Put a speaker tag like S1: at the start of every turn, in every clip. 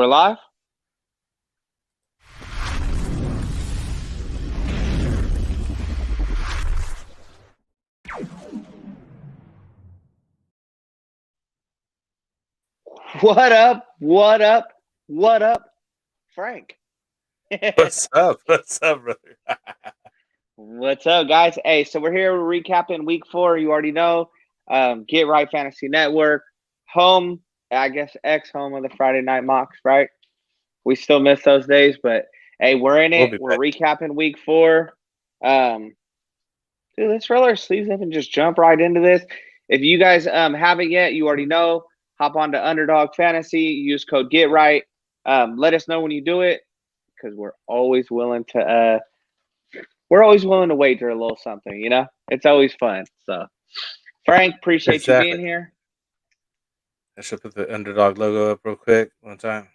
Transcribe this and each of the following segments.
S1: We're live? What up? What up? What up, Frank?
S2: What's up? What's up, brother?
S1: What's up, guys? Hey, so we're here recapping week 4. You already know. Get Right Fantasy Network. Home, I guess, ex-home of the Friday Night Mocks, right? We still miss those days, but hey, we're in it. We're recapping week 4. Dude, let's roll our sleeves up and just jump right into this. If you guys haven't yet, you already know. Hop on to Underdog Fantasy. Use code GetRight. Let us know when you do it, because we're always willing to wager a little something. You know, it's always fun. So, Frank, appreciate you being here.
S2: I should put the Underdog logo up real quick one time.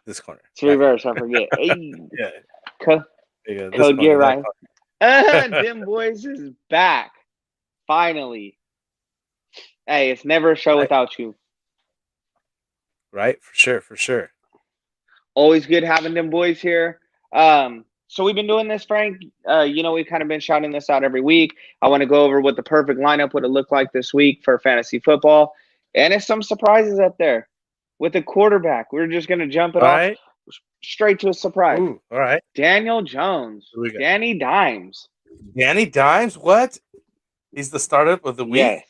S2: This corner.
S1: It's reverse. I forget. Hey.
S2: Yeah.
S1: Code GetRight. Dim Boys is back. Finally. Hey, it's never a show without you.
S2: Right? For sure.
S1: Always good having them boys here. So we've been doing this, Frank. We've kind of been shouting this out every week. I want to go over what the perfect lineup would have looked like this week for fantasy football. And it's some surprises up there. With the quarterback, we're just going to jump it off straight to a surprise.
S2: Ooh, all right.
S1: Daniel Jones. Danny Dimes.
S2: Danny Dimes? What? He's the startup of the week?
S1: Yes.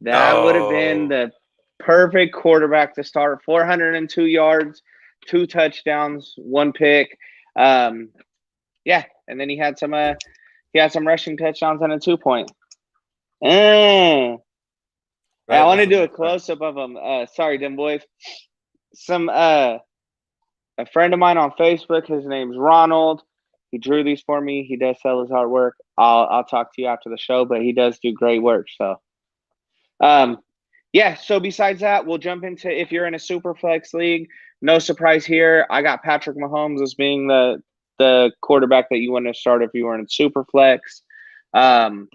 S1: That would have been the perfect quarterback to start. 402 yards, 2 touchdowns, 1 pick. And then he had some rushing touchdowns and a 2-point. I want to do a close-up of him. Sorry, Dim Boys. A friend of mine on Facebook, his name's Ronald. He drew these for me. He does sell his artwork. I'll talk to you after the show, but he does do great work. So, so besides that, we'll jump into if you're in a super flex league. No surprise here. I got Patrick Mahomes as being the quarterback that you want to start if you were in super flex. With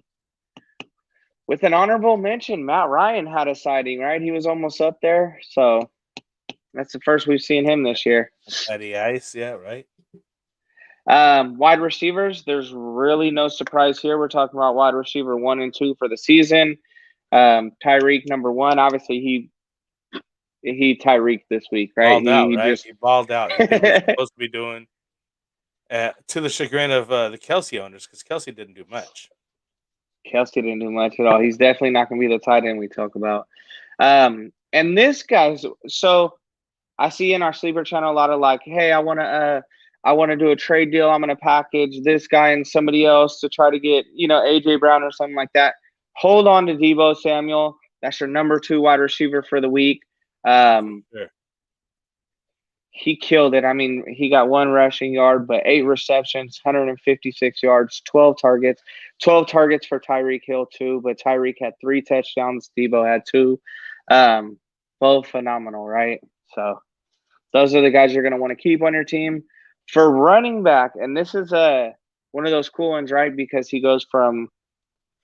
S1: an honorable mention, Matt Ryan had a sighting, right? He was almost up there. So that's the first we've seen him this year.
S2: Matty Ice, yeah, right.
S1: Wide receivers, there's really no surprise here. We're talking about wide receiver 1 and 2 for the season. Tyreek number 1. Obviously, he Tyreek this week, right?
S2: He balled out. He did what he's supposed to be doing. To the chagrin of the Kelsey owners, because Kelsey didn't do much.
S1: Kelsey didn't do much at all. He's definitely not going to be the tight end we talk about. And this guy's so I see in our sleeper channel a lot of like, hey, I want to do a trade deal. I'm going to package this guy and somebody else to try to get, AJ Brown or something like that. Hold on to Deebo Samuel. That's your number 2 wide receiver for the week.
S2: Sure.
S1: He killed it. I mean, he got 1 rushing yard, but 8 receptions, 156 yards, 12 targets. 12 targets for Tyreek Hill, too, but Tyreek had 3 touchdowns. Deebo had 2. Both phenomenal, right? So those are the guys you're going to want to keep on your team. For running back, and this is one of those cool ones, right? Because he could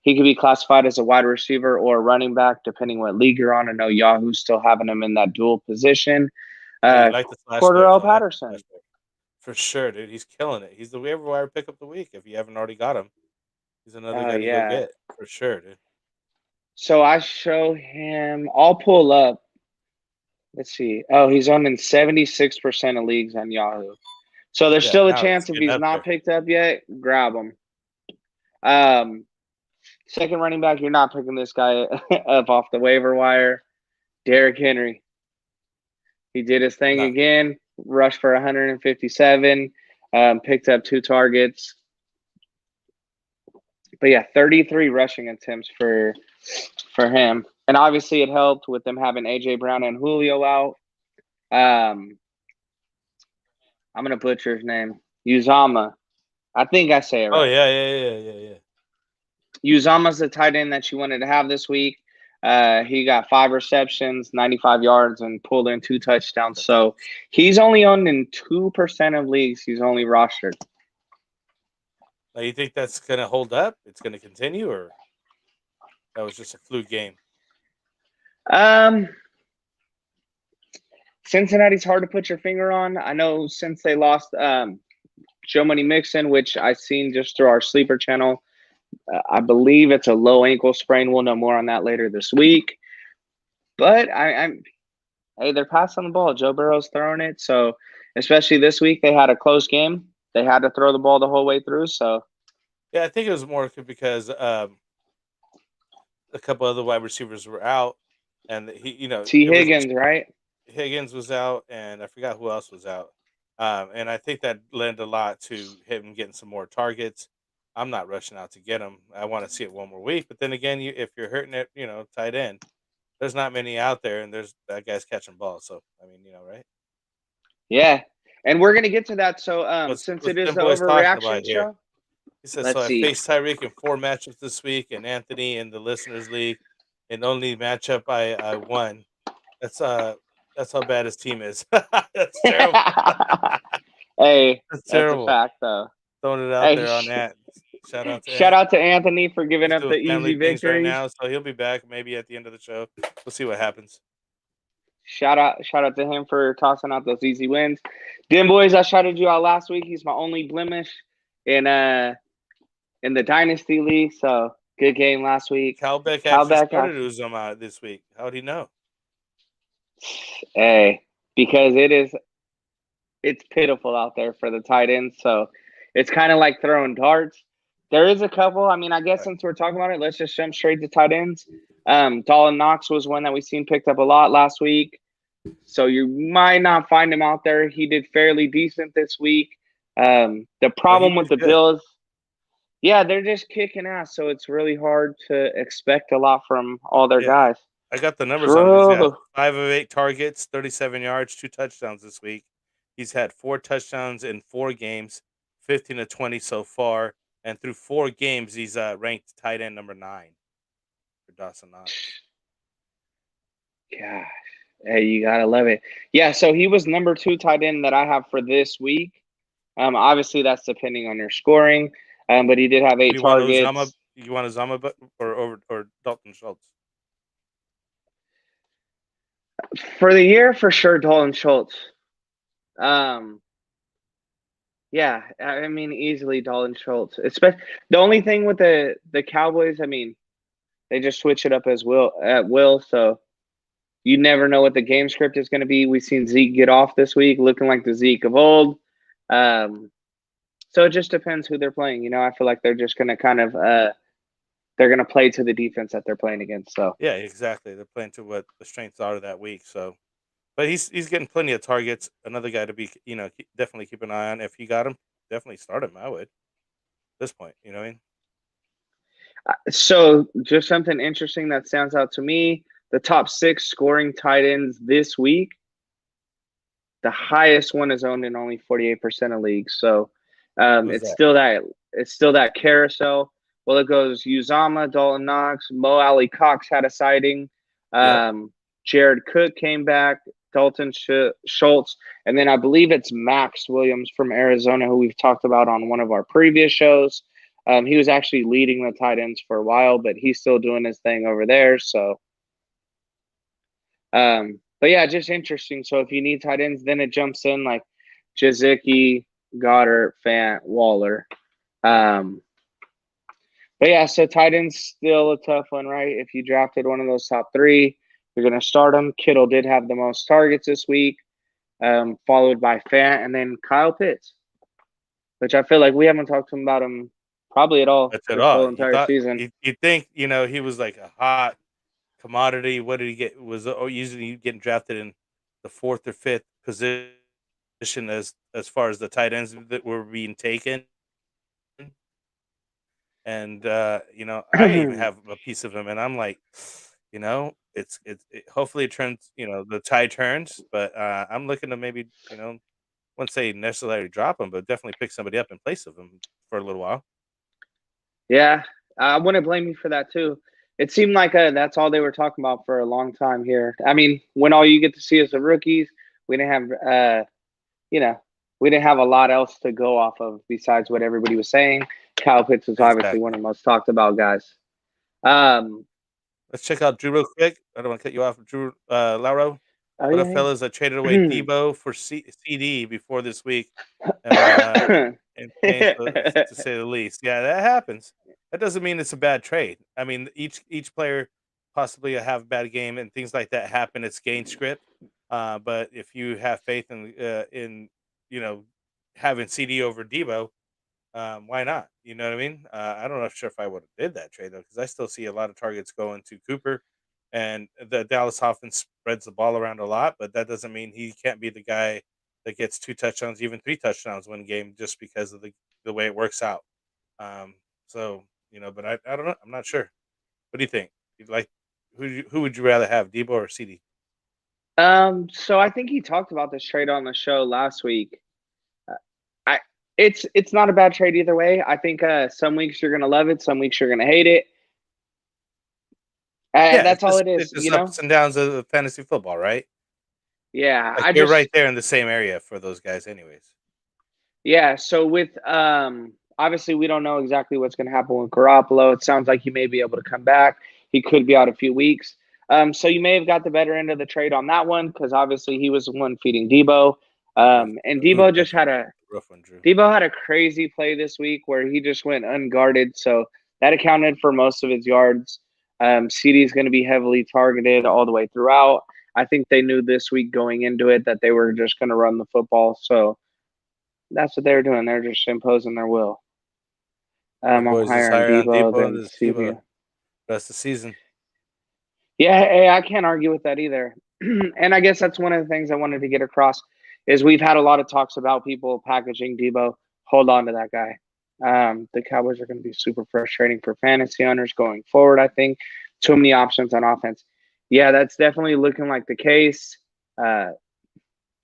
S1: be classified as a wide receiver or a running back, depending what league you're on. I know Yahoo's still having him in that dual position. Cordarrelle Patterson.
S2: For sure, dude. He's killing it. He's the waiver wire pick up the week. If you haven't already got him, he's another guy to go get. For sure, dude.
S1: So I show him. I'll pull up. Let's see. Oh, he's on in 76% of leagues on Yahoo. So there's still a chance if he's not picked up yet, grab him. Second running back, you're not picking this guy up off the waiver wire. Derrick Henry. He did his thing again, rushed for 157, picked up 2 targets. But 33 rushing attempts for him. And obviously it helped with them having A.J. Brown and Julio out. I'm going to butcher his name. Uzama. I think I say it right.
S2: Oh, yeah.
S1: Uzama's the tight end that you wanted to have this week. He got 5 receptions, 95 yards, and pulled in 2 touchdowns. So he's only owned in 2% of leagues. He's only rostered.
S2: Now, you think that's going to hold up? It's going to continue, or that was just a fluke game?
S1: Cincinnati's hard to put your finger on. I know since they lost Joe Money Mixon, which I seen just through our sleeper channel, I believe it's a low ankle sprain. We'll know more on that later this week. But hey, they're passing the ball. Joe Burrow's throwing it. So especially this week, they had a close game. They had to throw the ball the whole way through. So
S2: Yeah, I think it was more because a couple other wide receivers were out, and
S1: T.
S2: it was
S1: Higgins, right?
S2: Higgins was out, and I forgot who else was out. And I think that lent a lot to him getting some more targets. I'm not rushing out to get him. I want to see it one more week. But then again, if you're hurting it, tight end, there's not many out there, and there's that guy's catching balls. So I mean, right?
S1: Yeah, and we're gonna get to that. So since
S2: What's
S1: it is
S2: them
S1: the
S2: boys talking about
S1: overreaction
S2: here?
S1: show,
S2: He says, so
S1: let's
S2: I
S1: see.
S2: faced Tyreek in 4 matchups this week, and Anthony in the listeners league, and only matchup I won. That's how bad his team is. That's terrible.
S1: Hey,
S2: That's
S1: that's a
S2: terrible.
S1: fact, though.
S2: Throwing it out
S1: Hey,
S2: there on that. Shout out to
S1: shout
S2: Ant.
S1: out to Anthony for giving
S2: He's
S1: up the
S2: doing
S1: easy
S2: family things right
S1: victories.
S2: now, so he'll be back maybe at the end of the show. We'll see what happens.
S1: Shout out to him for tossing out those easy wins. Dim boys, I shouted you out last week. He's my only blemish in the dynasty league. So good game last week.
S2: Calbeck actually started Uzomah this week. How'd he know?
S1: Hey, because it's pitiful out there for the tight ends. So it's kind of like throwing darts. There is a couple. I mean, I guess since we're talking about it, let's just jump straight to tight ends. Dolan Knox was one that we seen picked up a lot last week. So you might not find him out there. He did fairly decent this week. The problem with the Bills, yeah, they're just kicking ass. So it's really hard to expect a lot from all their guys.
S2: I got the numbers on him. He's got 5 of 8 targets, 37 yards, 2 touchdowns this week. He's had 4 touchdowns in 4 games, 15 to 20 so far. And through 4 games, he's ranked tight end number 9 for Dawson Knox.
S1: Gosh, hey, you gotta love it. Yeah, so he was number 2 tight end that I have for this week. Obviously that's depending on your scoring. But he did have 8 targets.
S2: You want Uzomah or Dalton Schultz?
S1: For the year, for sure, Dolan Schultz. Yeah, I mean, easily Dolan Schultz. The only thing with the Cowboys, I mean, they just switch it up at will. So you never know what the game script is going to be. We've seen Zeke get off this week, looking like the Zeke of old. So it just depends who they're playing. I feel like they're just going to kind of they're going to play to the defense that they're playing against. So
S2: yeah, exactly. They're playing to what the strengths are of that week. So. But he's getting plenty of targets. Another guy to be, definitely keep an eye on. If he got him, definitely start him. I would. At this point, you know what I mean?
S1: So just something interesting that stands out to me: the top 6 scoring tight ends this week. The highest one is owned in only 48% of leagues. So it's still that carousel. Well, it goes Uzomah, Dolan Knox, Mo Alley Cox had a sighting. Jared Cook came back. Dalton Schultz, and then I believe it's Max Williams from Arizona, who we've talked about on one of our previous shows. He was actually leading the tight ends for a while, but he's still doing his thing over there. So, but yeah, just interesting. So if you need tight ends, then it jumps in like Jazicki, Goddard, Fant, Waller. But yeah, so tight end's still a tough one, right? If you drafted one of those top 3, you're going to start him. Kittle did have the most targets this week, followed by Fant, and then Kyle Pitts, which I feel like we haven't talked to him about him probably at all
S2: this
S1: whole entire season.
S2: You'd think, he was like a hot commodity. What did he get? Was usually getting drafted in the 4th or 5th position as far as the tight ends that were being taken. And, I even have a piece of him, and I'm like, it's hopefully it turns, the tide turns, but I'm looking to maybe, I wouldn't say necessarily drop him, but definitely pick somebody up in place of him for a little while.
S1: Yeah, I wouldn't blame you for that too. It seemed like that's all they were talking about for a long time here. I mean, when all you get to see is the rookies, we didn't have, we didn't have a lot else to go off of besides what everybody was saying. Kyle Pitts was obviously one of the most talked about guys.
S2: Let's check out Drew real quick. I don't want to cut you off, Drew Lauro.
S1: Oh
S2: What if
S1: yeah,
S2: fellas? I traded away Debo for CD before this week,
S1: yeah.
S2: insane to say the least. Yeah, that happens. That doesn't mean it's a bad trade. I mean, each player possibly have a bad game and things like that happen. It's game script. But if you have faith in you know having CD over Debo, why not? You know what I mean? I don't know sure if I would have did that trade though, because I still see a lot of targets going to Cooper, and the Dallas offense spreads the ball around a lot, but that doesn't mean he can't be the guy that gets 2 touchdowns, even 3 touchdowns one game, just because of the way it works out. Um, so but I don't know. I'm not sure. What do you think? You'd like who would you rather have, Debo or CD?
S1: So I think he talked about this trade on the show last week. I it's not a bad trade either way. I think some weeks you're gonna love it, some weeks you're gonna hate it.
S2: Yeah,
S1: That's all it
S2: it's
S1: is,
S2: just ups and downs of fantasy football, right?
S1: Yeah,
S2: Like
S1: I
S2: you're
S1: just
S2: right there in the same area for those guys, anyways.
S1: yeah. So with obviously we don't know exactly what's gonna happen with Garoppolo. It sounds like he may be able to come back. He could be out a few weeks. So you may have got the better end of the trade on that one because obviously he was the one feeding Debo. And Debo just had a
S2: Rough one, Drew.
S1: Debo had a crazy play this week where he just went unguarded, so that accounted for most of his yards. CD is going to be heavily targeted all the way throughout. I think they knew this week going into it that they were just going to run the football, so that's what they were doing. They're just imposing their will.
S2: The
S1: I'm
S2: boys is
S1: higher on
S2: higher on
S1: Debo
S2: Debo and
S1: than
S2: this
S1: CD.
S2: Debo rest of the season.
S1: Yeah, hey, I can't argue with that either. And I guess that's one of the things I wanted to get across is we've had a lot of talks about people packaging Debo. Hold on to that guy. The Cowboys are going to be super frustrating for fantasy owners going forward. I think too many options on offense. Yeah, that's definitely looking like the case. I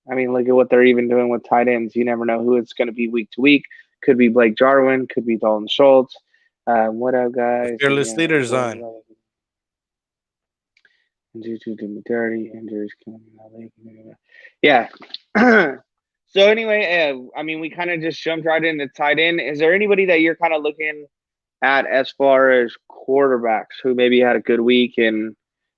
S1: mean, look at what they're even doing with tight ends. You never know who it's going to be week to week. Could be Blake Jarwin. Could be Dalton Schultz. What up,
S2: The
S1: guys?
S2: fearless leader's on.
S1: Due to the dirty injuries coming out. Yeah. So anyway, I mean, we kind of just jumped right into tight end. Is there anybody that you're kind of looking at as far as quarterbacks who maybe had a good week? And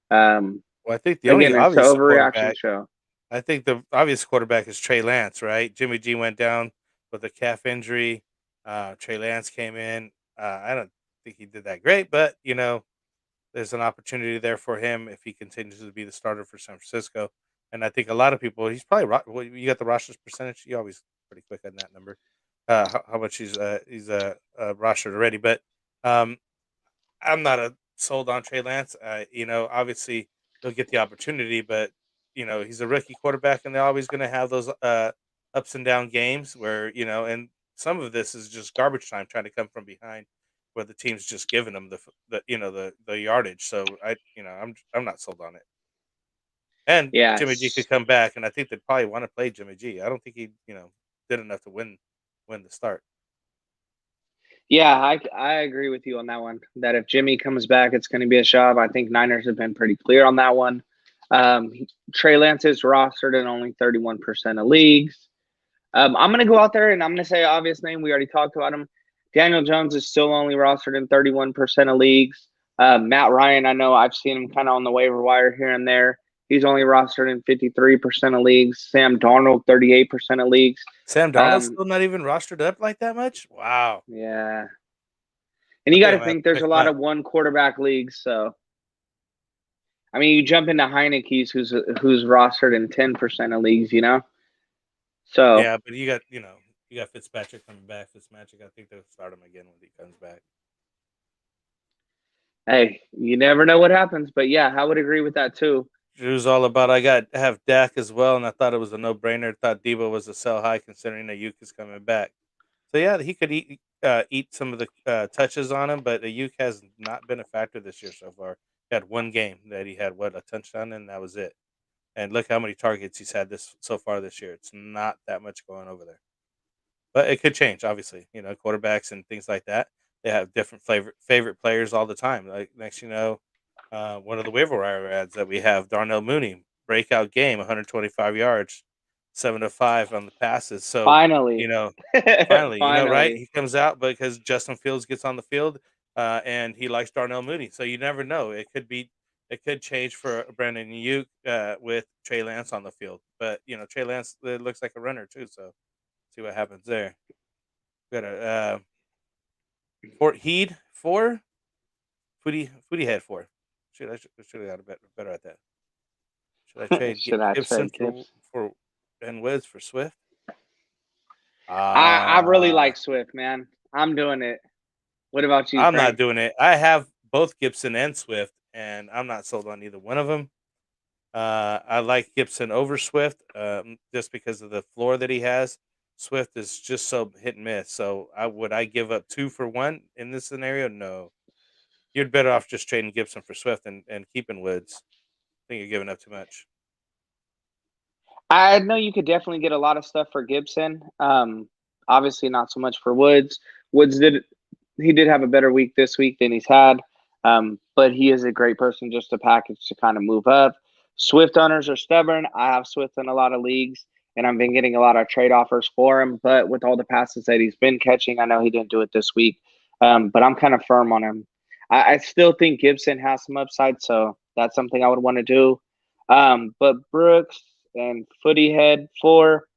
S2: Well, I think the only
S1: again, it's an
S2: obvious
S1: overreaction
S2: quarterback.
S1: show.
S2: I think the obvious quarterback is Trey Lance, right? Jimmy G went down with a calf injury. Trey Lance came in. I don't think he did that great, but there's an opportunity there for him if he continues to be the starter for San Francisco. And I think a lot of people, he's probably well, you got the roster's percentage. You always pretty quick on that number. How much he's rostered already, but um, I'm not sold on Trey Lance. Obviously he'll get the opportunity, but he's a rookie quarterback, and they're always going to have those ups and down games where and some of this is just garbage time trying to come from behind, where the team's just giving them the yardage. So I'm not sold on it. And Jimmy G
S1: Yes.
S2: could come back, and I think they'd probably want to play Jimmy G. I don't think he did enough to win the start.
S1: Yeah, I agree with you on that one. That if Jimmy comes back, it's going to be a shove. I think Niners have been pretty clear on that one. Trey Lance is rostered in only 31% of leagues. I'm going to go out there and I'm going to say obvious name. We already talked about him. Daniel Jones is still only rostered in 31% of leagues. Matt Ryan, I know I've seen him kind of on the waiver wire here and there. He's only rostered in 53% of leagues. Sam Darnold, 38% of leagues.
S2: Sam Darnold's still not even rostered up like that much? Wow.
S1: Yeah. And
S2: I
S1: you got
S2: think
S1: to
S2: I'm gonna have
S1: think
S2: to
S1: there's
S2: pick
S1: a
S2: him
S1: lot
S2: up.
S1: of one quarterback leagues. So, I mean, you jump into Heineke's, who's rostered in 10% of leagues, So,
S2: Yeah, but you got Fitzpatrick coming back. Fitzmagic, I think they'll start him again when he comes back.
S1: hey, you never know what happens. But yeah, I would agree with that too.
S2: Drew's all about have Dak as well, and I thought it was a no brainer. Thought Debo was a sell high considering Ayuk is coming back. So yeah, he could eat some of the touches on him, but Ayuk has not been a factor this year so far. He had one game that he had a touchdown, and that was it. And look how many targets he's had this so far this year. It's not that much going over there. But it could change, obviously. Quarterbacks and things like that. They have different favorite players all the time. Like next, one of the waiver wire ads that we have, Darnell Mooney, breakout game, 125 yards, 7 of 5 on the passes. So you
S1: Finally,
S2: know, finally, right?
S1: finally.
S2: He comes out because Justin Fields gets on the field, and he likes Darnell Mooney. So you never know. It could be it could change for Brandon Ayuk with Trey Lance on the field. But Trey Lance looks like a runner too, so see what happens there. Got a Fort Heed 4, Foodie Head 4. Should have got better at that. Should I trade
S1: Should I
S2: Gibson
S1: trade Gibbs?
S2: for and Woods for Swift?
S1: I really like Swift, man. I'm doing it. What about you,
S2: I'm not
S1: Frank?
S2: doing it. I have both Gibson and Swift, and I'm not sold on either one of them. I like Gibson over Swift just because of the floor that he has. Swift is just so hit and miss. So would I give up 2 for 1 in this scenario? No. You're better off just trading Gibson for Swift and keeping Woods. I think you're giving up too much.
S1: I know you could definitely get a lot of stuff for Gibson. Obviously, not so much for Woods. Woods did have a better week this week than he's had, but he is a great person just to package to kind of move up. Swift owners are stubborn. I have Swift in a lot of leagues, and I've been getting a lot of trade offers for him. But with all the passes that he's been catching, I know he didn't do it this week, but I'm kind of firm on him. I still think Gibson has some upside, so that's something I would want to do. But Brooks and Footyhead 4,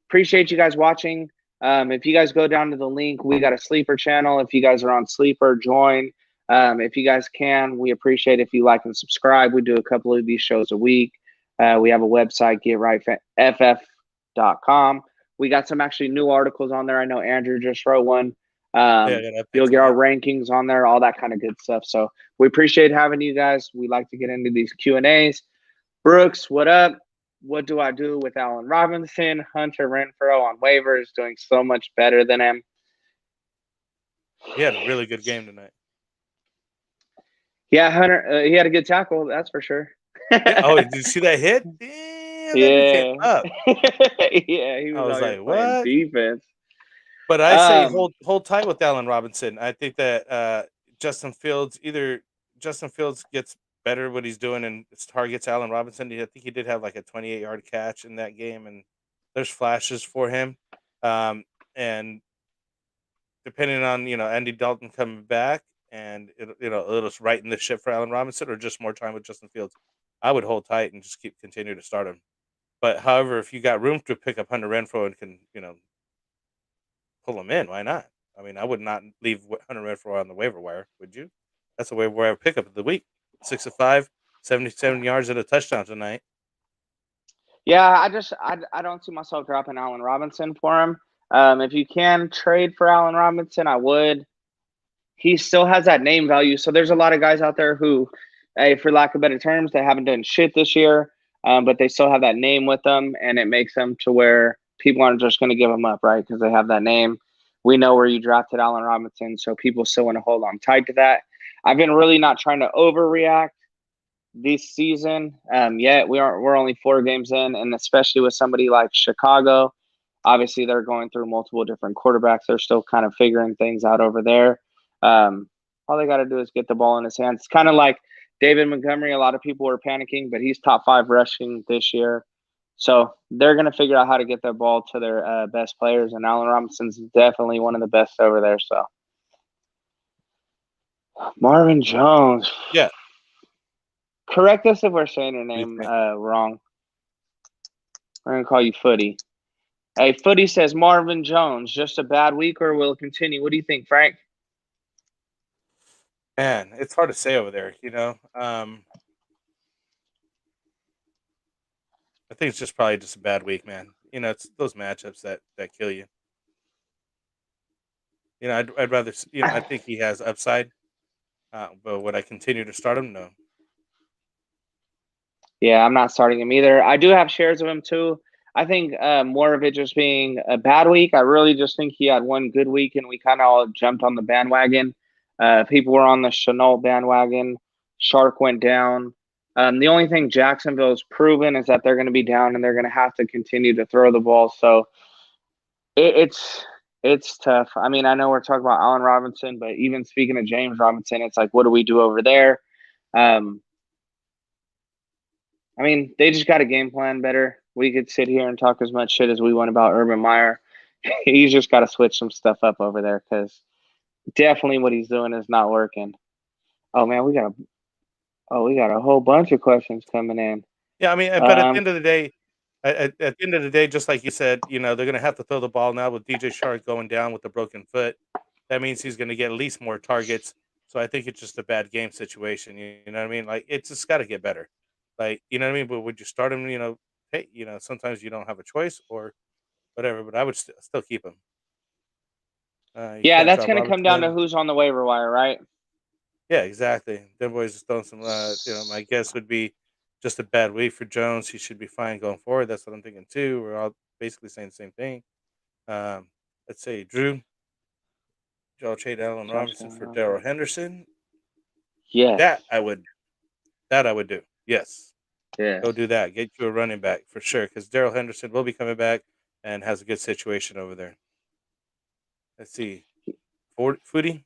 S1: appreciate you guys watching. If you guys go down to the link, we got a Sleeper channel. If you guys are on Sleeper, join. If you guys can, we appreciate if you like and subscribe. We do a couple of these shows a week. We have a website, getrightff.com. We got some actually new articles on there. I know Andrew just wrote one. You'll get our rankings on there, all that kind of good stuff. So we appreciate having you guys. We like to get into these Q&As. Brooks, what up? What do I do with Allen Robinson? Hunter Renfrow on waivers doing so much better than him.
S2: He had a really good game tonight.
S1: Yeah, Hunter, he had a good tackle, that's for sure.
S2: Yeah. Oh, did you see that hit? Damn, that dude came up.
S1: Yeah, he was
S2: like,
S1: playing
S2: what?
S1: defense.
S2: But I say hold tight with Allen Robinson. I think that Justin Fields gets better what he's doing and targets Allen Robinson. I think he did have like a 28-yard catch in that game, and there's flashes for him. And depending on Andy Dalton coming back and it'll just righten the ship for Allen Robinson or just more time with Justin Fields, I would hold tight and just continue to start him. But however, if you got room to pick up Hunter Renfrow and can pull him in, why not? I mean, I would not leave Hunter Renfrow on the waiver wire, would you? That's a waiver wire pickup of the week. 6 of 5, 77 yards and a touchdown tonight.
S1: Yeah, I don't see myself dropping Allen Robinson for him. If you can trade for Allen Robinson, I would. He still has that name value. So there's a lot of guys out there who, for lack of better terms, they haven't done shit this year, but they still have that name with them, and it makes them to where people aren't just going to give them up, right? Because they have that name. We know where you drafted Allen Robinson, so people still want to hold on tight to that. I've been really not trying to overreact this season yet. We're only 4 games in, and especially with somebody like Chicago, obviously they're going through multiple different quarterbacks. They're still kind of figuring things out over there. All they got to do is get the ball in his hands. It's kind of like David Montgomery. A lot of people were panicking, but he's top 5 rushing this year. So they're going to figure out how to get their ball to their best players, and Allen Robinson's definitely one of the best over there. So Marvin Jones.
S2: Yeah.
S1: Correct us if we're saying your name wrong. We're going to call you Footy. Hey, Footy says Marvin Jones, just a bad week or will it continue? What do you think, Frank?
S2: Man, it's hard to say over there, I think it's just probably just a bad week, man. It's those matchups that kill you. I'd rather, I think he has upside, but would I continue to start him? No.
S1: Yeah, I'm not starting him either. I do have shares of him too. I think more of it just being a bad week. I really just think he had one good week, and we kind of all jumped on the bandwagon. People were on the Chenault bandwagon. Shark went down. The only thing Jacksonville's proven is that they're going to be down, and they're going to have to continue to throw the ball. So it's tough. I mean, I know we're talking about Allen Robinson, but even speaking of James Robinson, it's like, what do we do over there? I mean, they just got a game plan better. We could sit here and talk as much shit as we want about Urban Meyer. He's just got to switch some stuff up over there because definitely what he's doing is not working. Oh, man, we got Oh, we got a whole bunch of questions coming in.
S2: Yeah, I mean, but at the end of the day, at the end of the day, just like you said, they're going to have to throw the ball now with DJ Shark going down with a broken foot. That means he's going to get at least more targets. So I think it's just a bad game situation. You know what I mean? Like it's just got to get better. Like you know what I mean? But would you start him? Hey, sometimes you don't have a choice or whatever. But I would still keep him. You
S1: Yeah,
S2: can't
S1: that's
S2: drop
S1: going to come down to
S2: Robertson.
S1: who's on the waiver wire, right?
S2: Yeah, exactly. Them boys just throwing some. My guess would be just a bad week for Jones. He should be fine going forward. That's what I'm thinking too. We're all basically saying the same thing. Um, let's say Drew. Y'all trade Allen Robinson for Darrell Henderson.
S1: Yes.
S2: That I would. That I would do. Yes,
S1: Yeah.
S2: go do that. Get you a running back for sure because Darrell Henderson will be coming back and has a good situation over there. Let's see. Foodie.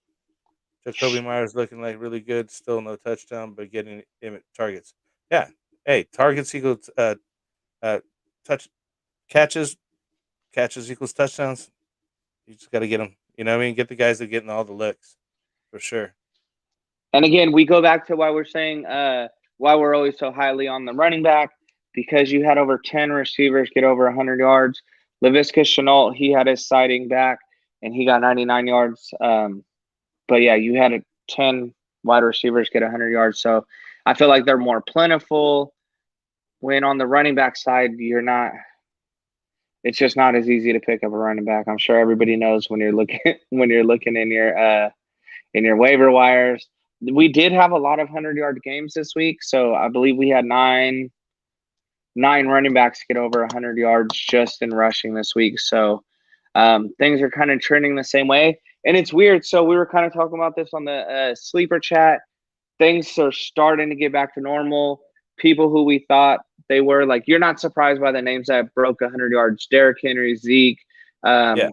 S2: Jacoby Myers looking like really good. Still no touchdown, but getting targets. Yeah. Hey, targets equals touch catches. Catches equals touchdowns. You just got to get them. You know what I mean? Get the guys that are getting all the looks for sure.
S1: And again, we go back to why we're saying why we're always so highly on the running back, because you had over 10 receivers get over 100 yards. Laviska Shenault, he had his sighting back, and he got 99 yards. But, yeah, you had 10 wide receivers get 100 yards. So I feel like they're more plentiful. When on the running back side, it's just not as easy to pick up a running back. I'm sure everybody knows when you're looking in your waiver wires. We did have a lot of 100-yard games this week, so I believe we had nine running backs get over 100 yards just in rushing this week. So things are kind of trending the same way, and it's weird. So we were kind of talking about this on the sleeper chat. Things are starting to get back to normal. People who we thought they were, like, you're not surprised by the names that broke 100 yards: Derrick Henry, Zeke,
S2: Yeah.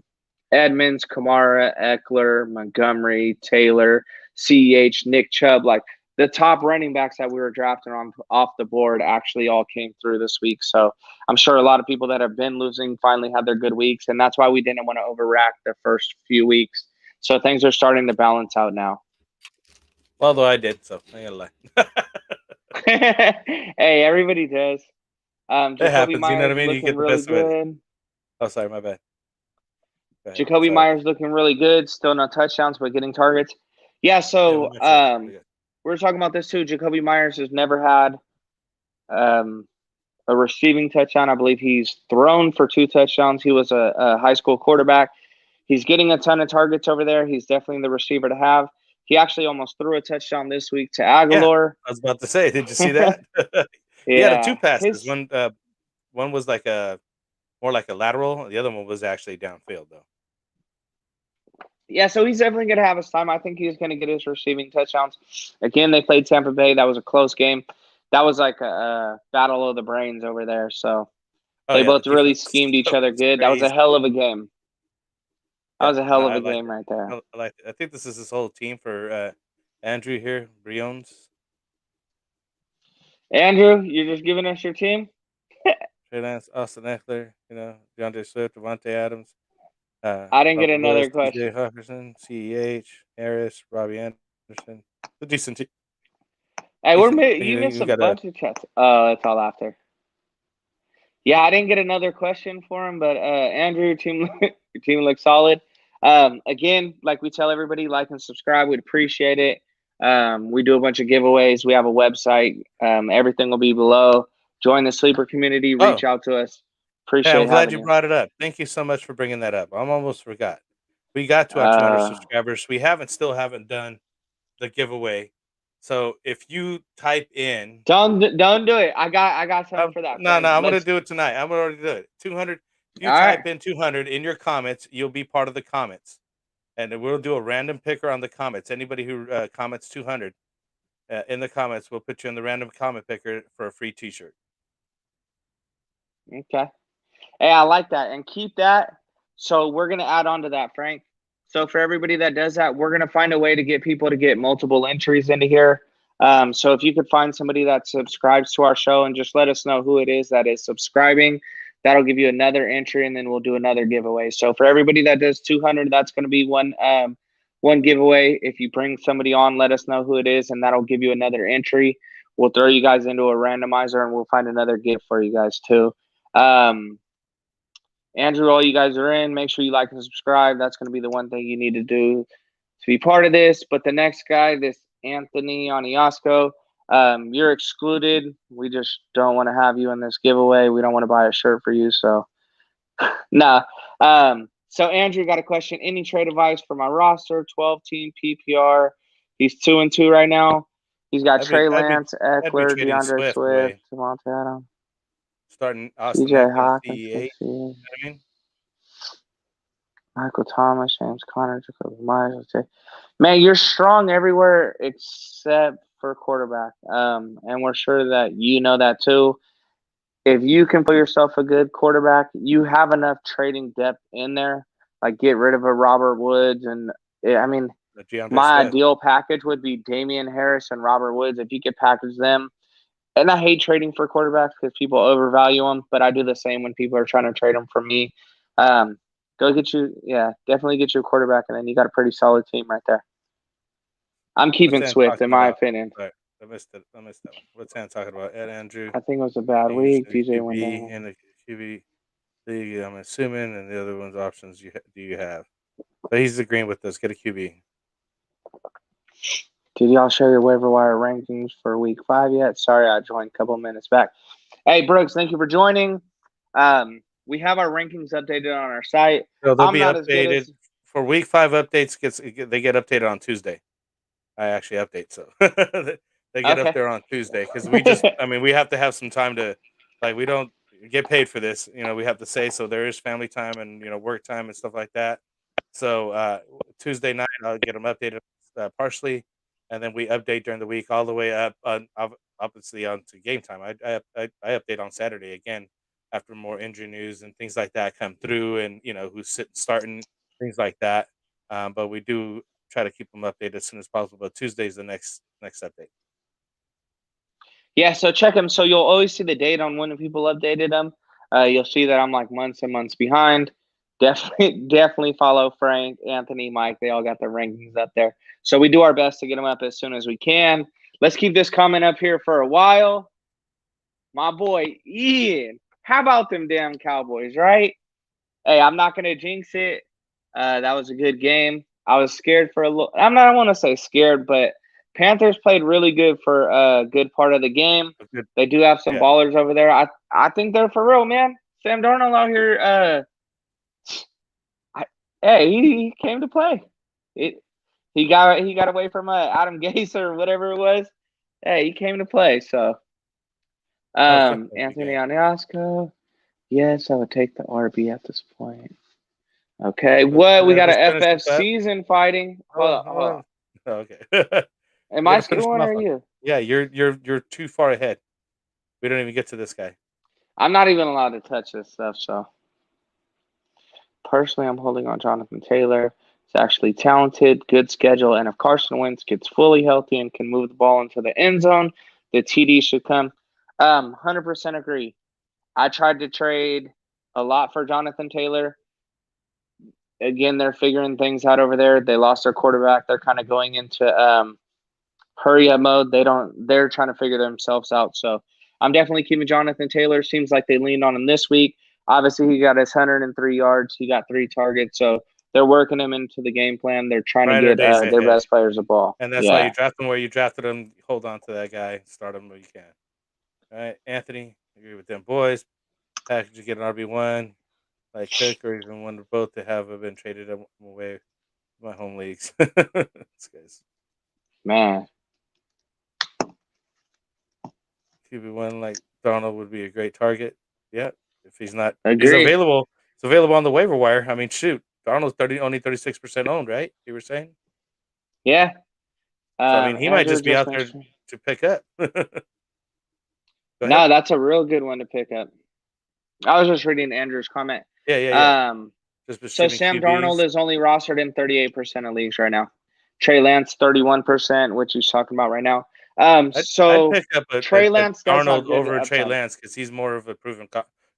S1: Edmonds, Kamara, Eckler, Montgomery, Taylor, CEH, Nick Chubb. Like, the top running backs that we were drafting on off the board actually all came through this week. So I'm sure a lot of people that have been losing finally had their good weeks, and that's why we didn't want to overreact the first few weeks. So things are starting to balance out now.
S2: Well, though I did, so I gotta lie.
S1: Hey, everybody does.
S2: It
S1: Jacoby
S2: happens. You know what I
S1: Myers
S2: mean? You
S1: looking
S2: get the
S1: really
S2: best of it.
S1: good.
S2: Oh, sorry, my bad. Go ahead.
S1: Jacoby
S2: Sorry.
S1: Myers looking really good. Still no touchdowns, but getting targets. Yeah,
S2: Yeah,
S1: so
S2: we mentioned that.
S1: we were talking about this too. Jacoby Myers has never had a receiving touchdown. I believe he's thrown for 2 touchdowns. He was a high school quarterback. He's getting a ton of targets over there. He's definitely the receiver to have. He actually almost threw a touchdown this week to
S2: Yeah,
S1: Aguilar.
S2: I was about to say, did you see that? He had 2
S1: Yeah,
S2: passes. One was like more like a lateral. The other one was actually downfield, though.
S1: yeah, so he's definitely going to have his time. I think he's going to get his receiving touchdowns. Again, they played Tampa Bay. That was a close game. That was like a battle of the brains over there. So
S2: Oh
S1: they
S2: yeah, the
S1: both really
S2: defense
S1: schemed each other
S2: was
S1: good. That was a
S2: crazy.
S1: hell of a game. That
S2: Yeah,
S1: was a hell of
S2: I
S1: a
S2: like
S1: game
S2: it.
S1: right there.
S2: I like it. I think this is his whole team for Andrew here, Briones,
S1: Andrew, you're just giving us your team?
S2: Trey Lance, Austin Eckler, DeAndre Swift, Devontae Adams,
S1: I didn't get
S2: Robert Woods,
S1: another
S2: DJ
S1: question.
S2: Hawkinson, CEH, Harris, Robbie Anderson. The decent team.
S1: Hey,
S2: Decent.
S1: you missed
S2: You
S1: a
S2: got a
S1: bunch of chats. Oh, that's all after. Yeah, I didn't get another question for him, but Andrew, your team looks solid. Again, like we tell everybody, like and subscribe. We'd appreciate it. We do a bunch of giveaways. We have a website. Everything will be below. Join the sleeper community.
S2: oh.
S1: Reach out to us.
S2: Hey, I'm
S1: Appreciate
S2: glad
S1: having
S2: you
S1: you.
S2: brought it up. Thank you so much for bringing that up. I almost forgot. We got to our 200
S1: Uh,
S2: subscribers. We still haven't done the giveaway. So if you type in,
S1: don't do it. I got something for that,
S2: no,
S1: Frank.
S2: I'm gonna
S1: Let's.
S2: do it tonight. I'm gonna already do it. 200. If you
S1: All right.
S2: type in 200 in your comments, you'll be part of the comments, and then we'll do a random picker on the comments. Anybody who comments 200 in the comments, we'll put you in the random comment picker for a free T-shirt.
S1: Okay. Hey, I like that, and keep that. So we're gonna add on to that, Frank. So for everybody that does that, we're gonna find a way to get people to get multiple entries into here. So if you could find somebody that subscribes to our show and just let us know who it is that is subscribing, that'll give you another entry, and then we'll do another giveaway. So for everybody that does 200, that's going to be one giveaway. If you bring somebody on, let us know who it is, and that'll give you another entry. we'll throw you guys into a randomizer and we'll find another gift for you guys too. Andrew, all you guys are in. Make sure you like and subscribe. That's going to be the one thing you need to do to be part of this. But the next guy, this Anthony Oniasco, you're excluded. We just don't want to have you in this giveaway. We don't want to buy a shirt for you. So, nah. So Andrew got a question. Any trade advice for my roster? 12-team PPR. He's 2-2 right now. He's got Trey Lance, Eckler, DeAndre Swift, Devontae Adams.
S2: Starting Austin
S1: DJ
S2: Eckler,
S1: Hawkins,
S2: you know what I mean?
S1: Michael Thomas, James Conner, Jacoby Myers. Man, you're strong everywhere except for quarterback. And we're sure that you know that too. If you can put yourself a good quarterback, you have enough trading depth in there. Like get rid of a Robert Woods, and I mean, my ideal package would be Damian Harris and Robert Woods. If you could package them, and I hate trading for quarterbacks because people overvalue them, but I do the same when people are trying to trade them from me. Go get you, definitely get you a quarterback, and then you got a pretty solid team right there. I'm keeping Swift, in my opinion.
S2: Right. I missed that one. What's Sam talking about? Ed Andrew.
S1: I think it was a bad week. DJ went
S2: down. In the QB league, I'm assuming, and the other one's options do you have? But he's agreeing with us. Get a QB.
S1: Did y'all share your waiver wire rankings for week 5 yet? Sorry, I joined a couple minutes back. Hey, Brooks, thank you for joining. We have our rankings updated on our site.
S2: So they'll be updated for week 5 updates. They get updated on Tuesday. I actually update, so they get up there on Tuesday because we just, we have to have some time to, we don't get paid for this. We have to say, so there is family time and, work time and stuff like that. So Tuesday night, I'll get them updated partially, and then we update during the week all the way up, obviously, onto game time. I update on Saturday again after more injury news and things like that come through, and who's starting, things like that. But we do try to keep them updated as soon as possible. But Tuesday's the next update.
S1: Yeah, so check them. So you'll always see the date on when people updated them. You'll see that I'm like months and months behind. Definitely follow Frank, Anthony, Mike. They all got their rankings up there. So we do our best to get them up as soon as we can. Let's keep this comment up here for a while. My boy, Ian. How about them damn Cowboys, right? Hey, I'm not going to jinx it. That was a good game. I was scared for a little. I don't want to say scared, but Panthers played really good for a good part of the game. They do have some ballers over there. I think they're for real, man. Sam Darnold out here. He came to play. He got away from Adam Gase or whatever it was. Hey, he came to play. So, Anthony Oniasco. Yes, I would take the RB at this point. Okay, what? We got an FF season fighting. Hold on.
S2: Okay.
S1: Am I still on or are you?
S2: Yeah, you're too far ahead. We don't even get to this guy.
S1: I'm not even allowed to touch this stuff, so. Personally, I'm holding on Jonathan Taylor. He's actually talented, good schedule, and if Carson Wentz gets fully healthy and can move the ball into the end zone, the TD should come. 100% agree. I tried to trade a lot for Jonathan Taylor. Again, they're figuring things out over there. They lost their quarterback. They're kind of going into hurry up mode. They're trying to figure themselves out. So I'm definitely keeping Jonathan Taylor. Seems like they leaned on him this week. Obviously, he got his 103 yards. He got 3 targets. So they're working him into the game plan. They're trying to get their best players the ball.
S2: And that's why you draft him where you drafted him. Hold on to that guy. Start him where you can. All right, Anthony, agree with them boys. Package to get an RB1. Like Cook or even one or both to have been traded away my home leagues. This guy's
S1: man.
S2: QB1 like Darnold would be a great target. Yeah, if he's not,
S1: Agreed.
S2: He's available. It's available on the waiver wire. I mean, shoot, Darnold's only 36% owned, right? You were saying?
S1: Yeah.
S2: So he might just be out there to pick up.
S1: No, that's a real good one to pick up. I was just reading Andrew's comment.
S2: Yeah.
S1: So Sam Darnold is only rostered in 38% of leagues right now. Trey Lance 31%, which he's talking about right now. I'd pick up
S2: Trey Lance Darnold over Trey Lance because he's more of a proven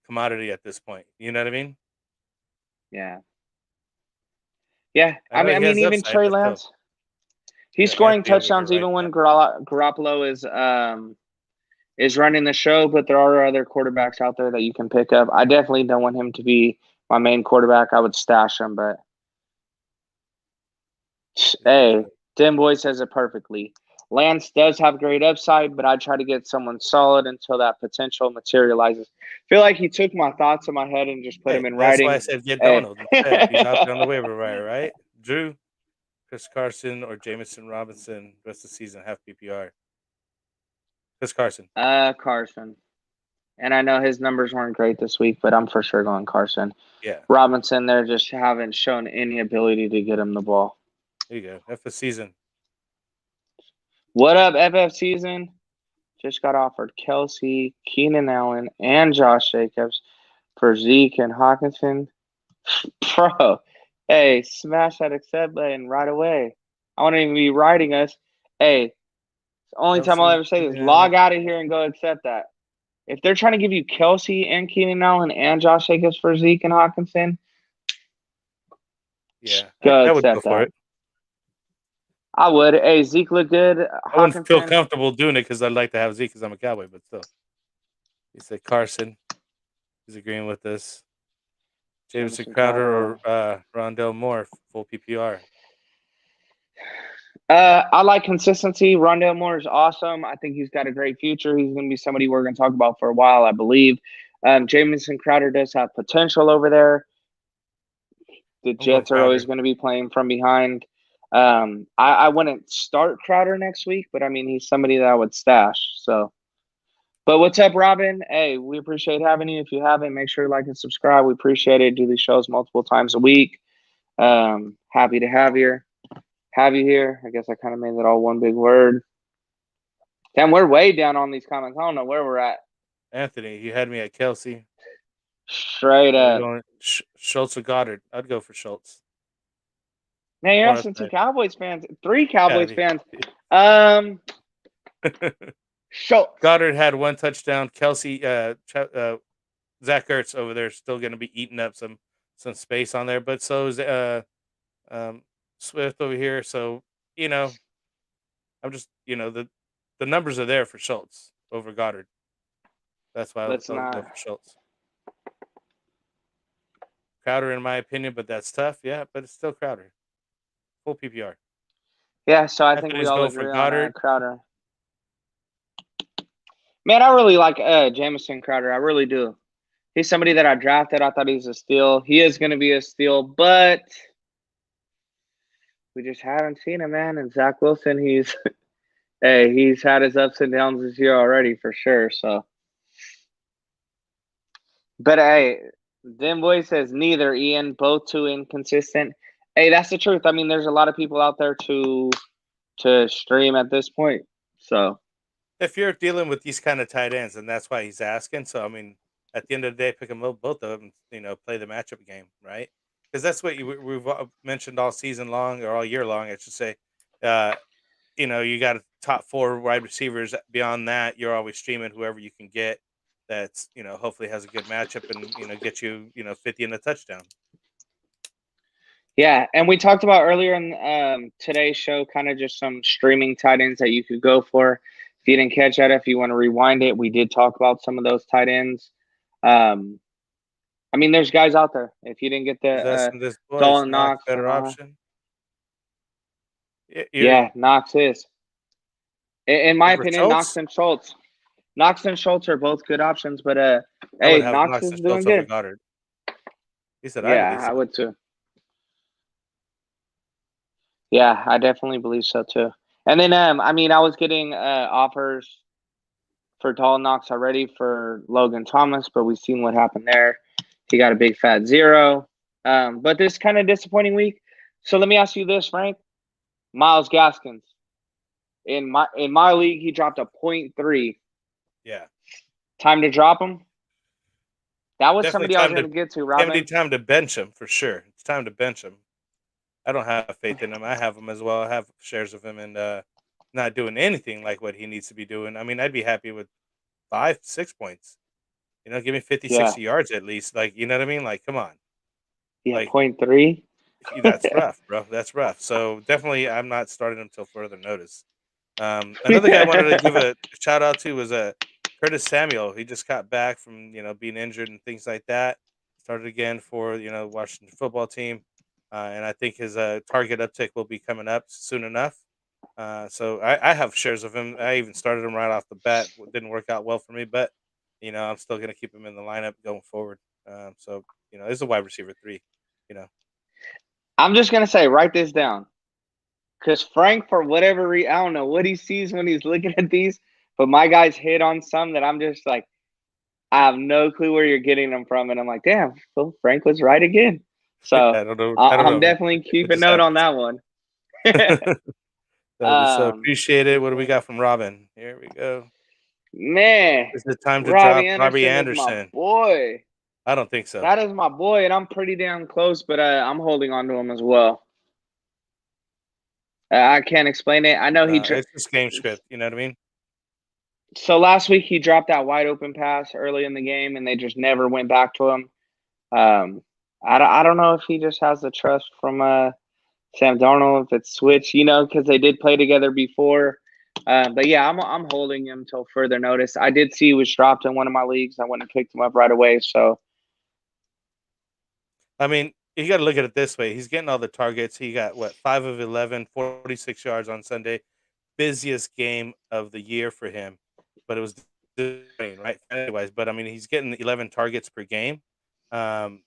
S2: commodity at this point. You know what I mean?
S1: Yeah. I mean, even Trey Lance, he's scoring touchdowns even when Garoppolo is is running the show, but there are other quarterbacks out there that you can pick up. I definitely don't want him to be my main quarterback. I would stash him, but hey, Tim Boy says it perfectly. Lance does have great upside, but I try to get someone solid until that potential materializes. Feel like he took my thoughts in my head and just put them in
S2: That's why I
S1: writing.
S2: said get
S1: Hey.
S2: Donald instead. He's out there on the waiver wire, right? Drew, Chris Carson, or Jameson Robinson. Rest of the season have PPR. Chris Carson.
S1: Carson. And I know his numbers weren't great this week, but I'm for sure going Carson.
S2: Yeah.
S1: Robinson, they just haven't shown any ability to get him the ball.
S2: There you go. FF season.
S1: What up, FF season? Just got offered Kelsey, Keenan Allen, and Josh Jacobs for Zeke and Hawkinson. Bro, hey, smash that accept button right away. I won't even be writing us. Hey, the only time I'll ever say this, log out of here and go accept that. If they're trying to give you Kelsey and Keenan Allen and Josh Jacobs for Zeke and Hawkinson,
S2: go I would go for it.
S1: I would. Hey, Zeke looked good.
S2: I wouldn't feel comfortable doing it because I'd like to have Zeke because I'm a Cowboy, but still. He said Carson. He's agreeing with this. Jameson Crowder or Rondell Moore, full PPR.
S1: I like consistency. Rondell Moore is awesome. I think he's got a great future. He's going to be somebody we're going to talk about for a while, I believe. Jameson Crowder does have potential over there. The Jets are always going to be playing from behind. I wouldn't start Crowder next week, but I mean, he's somebody that I would stash. So, but what's up, Robin? Hey, we appreciate having you. If you haven't, make sure to like and subscribe. We appreciate it. Do these shows multiple times a week. Happy to have you here. I guess I kind of made that all one big word. Damn, we're way down on these comments. I don't know where we're at.
S2: Anthony, you had me at Kelsey.
S1: Straight up.
S2: Schultz or Goddard? I'd go for Schultz.
S1: Man, you're asking two Cowboys fans, three Cowboys fans. Schultz.
S2: Goddard had one touchdown. Kelsey, Zach Ertz over there still going to be eating up some space on there, but so is Swift over here. So, I'm just, the numbers are there for Schultz over Goddard. That's why I would go for Schultz. Crowder, in my opinion, but that's tough. Yeah, but it's still Crowder. Full PPR.
S1: Yeah, so I think we all agree on Crowder. Man, I really like Jameson Crowder. I really do. He's somebody that I drafted. I thought he was a steal. He is going to be a steal, but we just haven't seen him, man. And Zach Wilson, he's had his ups and downs this year already for sure. So, but hey, Dim Boy says neither. Ian, both too inconsistent. Hey, that's the truth. I mean, there's a lot of people out there to stream at this point. So,
S2: if you're dealing with these kind of tight ends, and that's why he's asking. So, I mean, at the end of the day, pick them up, both of them. Play the matchup game, right? Because that's what we've mentioned all season long or all year long, I should say. You got a top 4 wide receivers. Beyond that, you're always streaming whoever you can get. That's hopefully has a good matchup and get you 50 in a touchdown.
S1: Yeah, and we talked about earlier in today's show, kind of just some streaming tight ends that you could go for. If you didn't catch that, if you want to rewind it, we did talk about some of those tight ends. I mean, there's guys out there. If you didn't get the Dolan Knox,
S2: better option.
S1: Yeah, Knox is. In my opinion, Knox and Schultz. Knox and Schultz are both good options, but hey, Knox is doing good.
S2: He said,
S1: "Yeah, I would too." Yeah, I definitely believe so too. And then, I mean, I was getting offers for Dolan Knox already for Logan Thomas, but we've seen what happened there. He got a big fat 0. But this kind of disappointing week. So let me ask you this, Frank. Myles Gaskins. In my league, he dropped a 0.3.
S2: Yeah.
S1: Time to drop him? That was definitely somebody I was going to get to, Robin.
S2: Definitely time to bench him, for sure. It's time to bench him. I don't have faith in him. I have him as well. I have shares of him and not doing anything like what he needs to be doing. I mean, I'd be happy with 5-6 points. Give me 50, 60 yards at least. Like, you know what I mean? Like, come on.
S1: Yeah, like, 0.3.
S2: That's rough, bro. That's rough. So definitely I'm not starting him until further notice. Another guy I wanted to give a shout out to was Curtis Samuel, he just got back from being injured and things like that. Started again for Washington football team, and I think his target uptick will be coming up soon enough. So I have shares of him. I even started him right off the bat. It didn't work out well for me, but I'm still going to keep him in the lineup going forward. So it's a wide receiver 3. You know,
S1: I'm just gonna say, write this down, because Frank, for whatever reason, I don't know what he sees when he's looking at these, but my guys hit on some that I'm just like, I have no clue where you're getting them from, and I'm like, damn, well, Frank was right again. So
S2: I don't know. I don't
S1: I'm
S2: know, man.
S1: definitely
S2: It
S1: keeping
S2: just
S1: note on
S2: happens.
S1: that one.
S2: Just
S1: um,
S2: appreciate it. What do we got from Robin? Here we go.
S1: man,
S2: Is it time to
S1: Robbie
S2: drop Robbie
S1: Anderson is my
S2: Anderson?
S1: boy.
S2: I don't think so.
S1: That is my boy, and I'm pretty damn close, but I'm holding on to him as well. I can't explain it. I know
S2: It's just game script. You know what I mean?
S1: So last week he dropped that wide open pass early in the game, and they just never went back to him. I don't know if he just has the trust from Sam Darnold, if it's switched, because they did play together before. But yeah, I'm holding him till further notice. I did see he was dropped in one of my leagues. I went and picked him up right away. So
S2: I mean, you got to look at it this way. He's getting all the targets. He got what 5 of 11, 46 yards on Sunday. Busiest game of the year for him, but it was disappointing, right? Anyways, but I mean, he's getting 11 targets per game. Um,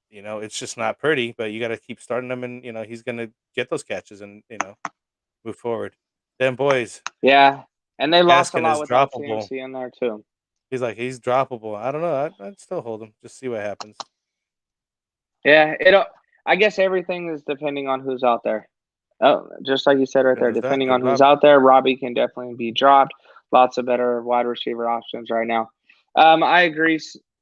S2: it's just not pretty, but you got to keep starting him, and he's going to get those catches and move forward. Then boys,
S1: yeah, and they lost a
S2: Gaskin
S1: lot
S2: is
S1: without
S2: droppable.
S1: CMC in there too.
S2: He's droppable. I don't know. I'd still hold him. Just see what happens.
S1: Yeah, I guess everything is depending on who's out there. Oh, just like you said right there, depending
S2: Exactly,
S1: on who's
S2: Rob.
S1: out there, Robbie can definitely be dropped. Lots of better wide receiver options right now. I agree.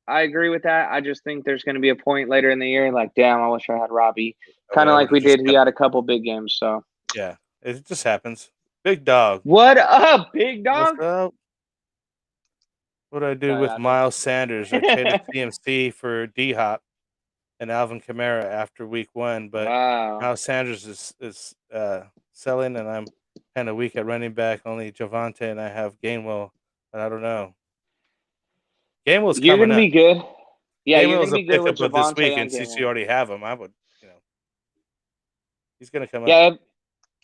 S1: I agree with that. I just think there's going to be a point later in the year, like, damn, I wish I had Robbie. Kind of
S2: I
S1: like
S2: would have
S1: we
S2: just
S1: did. He
S2: kept
S1: had a
S2: him.
S1: couple big games. So,
S2: Yeah, it just happens. Big dog.
S1: what up, big
S2: What's
S1: dog?
S2: up? What do I do
S1: Sorry,
S2: with
S1: I think.
S2: Miles Sanders? I traded CMC for D Hop and Alvin Kamara after week 1, but
S1: Wow.
S2: Miles Sanders is selling, and I'm kind of weak at running back. Only Javante and I have Gainwell, but I don't know. Gainwell's
S1: You're going
S2: coming
S1: to
S2: up.
S1: be good. Yeah, you're going
S2: Gainwell's
S1: to
S2: a
S1: be good with
S2: pickup of this
S1: Javante
S2: week,
S1: and
S2: and since you
S1: Gainwell.
S2: already have him, I would, he's gonna come up.
S1: Yeah,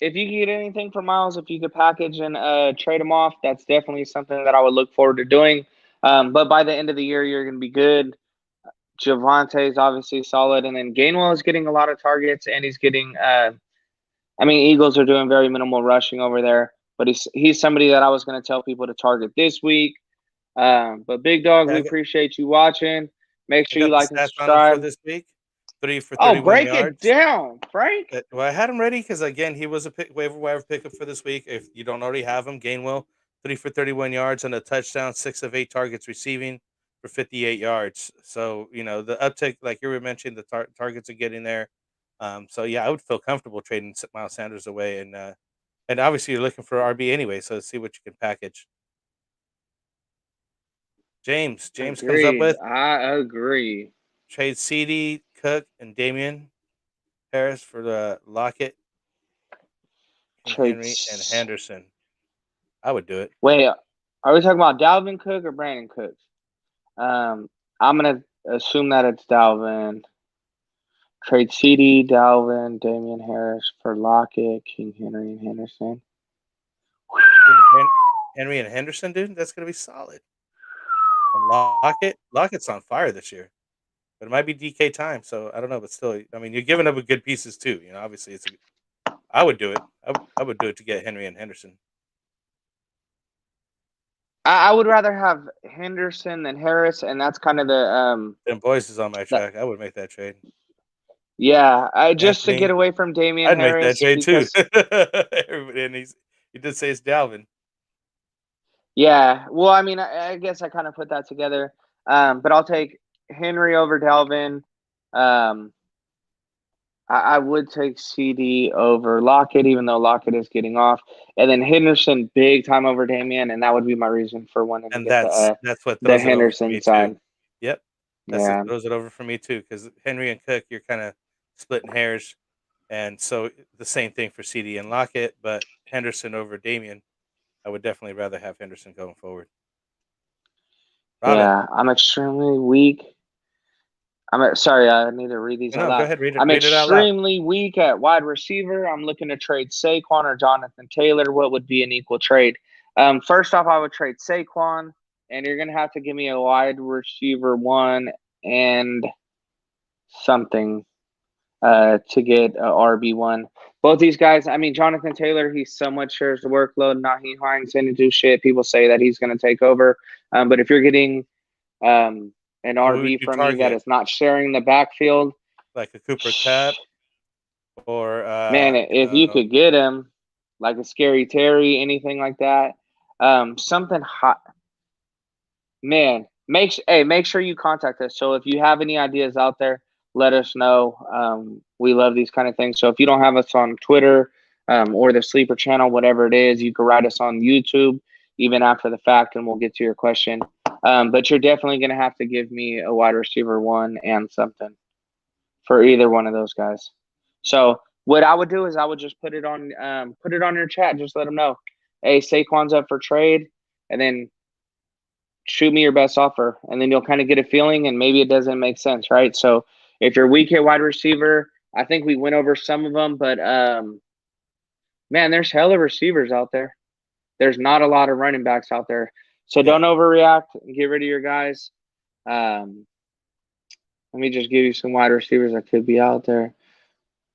S1: if you could get anything for Miles, if you could package and trade him off, that's definitely something that I would look forward to doing. But by the end of the year, you're going to be good. Javante is obviously solid, and then Gainwell is getting a lot of targets, and he's getting. I mean, Eagles are doing very minimal rushing over there, but he's somebody that I was going to tell people to target this week. But Big Dog,
S2: Yeah,
S1: we appreciate you watching. Make
S2: I
S1: sure you
S2: got the
S1: like and
S2: stats on him for
S1: subscribe.
S2: this week. 3 for
S1: Oh,
S2: 31
S1: break it
S2: yards.
S1: down, Frank.
S2: Well, I had him ready because again, he was a waiver wire pickup for this week. If you don't already have him, Gainwell, 3 for 31 yards and a touchdown, 6 of 8 targets receiving for 58 yards. So the uptick, like you were mentioning, the targets are getting there. So yeah, I would feel comfortable trading Miles Sanders away, and obviously you're looking for RB anyway. So see what you can package. James comes up
S1: Agreed.
S2: with
S1: I agree.
S2: trade CD, Cook, and Damian Harris for the Lockett, King Henry, and
S1: Traits.
S2: Henderson. I would do it.
S1: Wait, are we talking about Dalvin Cook or Brandon Cooks? I'm gonna assume that it's Dalvin. Trade CD, Dalvin, Damian Harris for Lockett, King Henry, and Henderson.
S2: You're getting Henry and Henderson, dude. That's gonna be solid. And Lockett's on fire this year, but it might be DK time. So I don't know, but still, I mean, you're giving up with good pieces too. Obviously, I would do it. I would do it to get Henry and Henderson.
S1: I would rather have Henderson than Harris, and that's kind of
S2: Then Boyce is on my
S1: the
S2: track. I would make that trade.
S1: yeah, just to get
S2: Anthony,
S1: away from Damian
S2: I'd make that
S1: Harris
S2: trade too.
S1: because
S2: Everybody, and he did say it's Dalvin.
S1: yeah. Well, I mean, I guess I kind of put that together. But I'll take Henry over Dalvin. Um, I would take CD over Lockett, even though Lockett is getting off, and then Henderson big time over Damian, and that would be my reason for wanting to
S2: And
S1: get
S2: that's what
S1: the
S2: throws it over for
S1: Henderson
S2: me too.
S1: side.
S2: Yep. That's what
S1: Yeah,
S2: throws it over for me too, because Henry and Cook, you're kind of splitting hairs. And so the same thing for CD and Lockett, but Henderson over Damian, I would definitely rather have Henderson going forward.
S1: Yeah, I'm extremely weak. Sorry, I need to read these out
S2: No, go
S1: loud.
S2: ahead,
S1: I'm
S2: read it out loud.
S1: extremely weak at wide receiver. I'm looking to trade Saquon or Jonathan Taylor. What would be an equal trade? First off, I would trade Saquon, and you're gonna have to give me a wide receiver 1 and something to get a RB1. Both these guys, I mean, Jonathan Taylor, he somewhat shares the workload. Naheem Hines didn't do shit. People say that he's going to take over. But if you're getting an
S2: Who would
S1: RB
S2: you
S1: from me that
S2: target?
S1: is not sharing the backfield,
S2: Like a Cooper Cup or
S1: man, if you could get him, like a Scary Terry, anything like that, something hot. Man, make sure you contact us. So if you have any ideas out there, let us know. We love these kind of things. So if you don't have us on Twitter or the Sleeper channel, whatever it is, you can write us on YouTube even after the fact, and we'll get to your question. But you're definitely going to have to give me a wide receiver 1 and something for either one of those guys. So what I would do is I would just put it on your chat. Just let them know, hey, Saquon's up for trade, and then shoot me your best offer, and then you'll kind of get a feeling, and maybe it doesn't make sense, right? So if you're weak at wide receiver, I think we went over some of them, but man, there's hella receivers out there. There's not a lot of running backs out there. So don't overreact and get rid of your guys. Let me just give you some wide receivers that could be out there.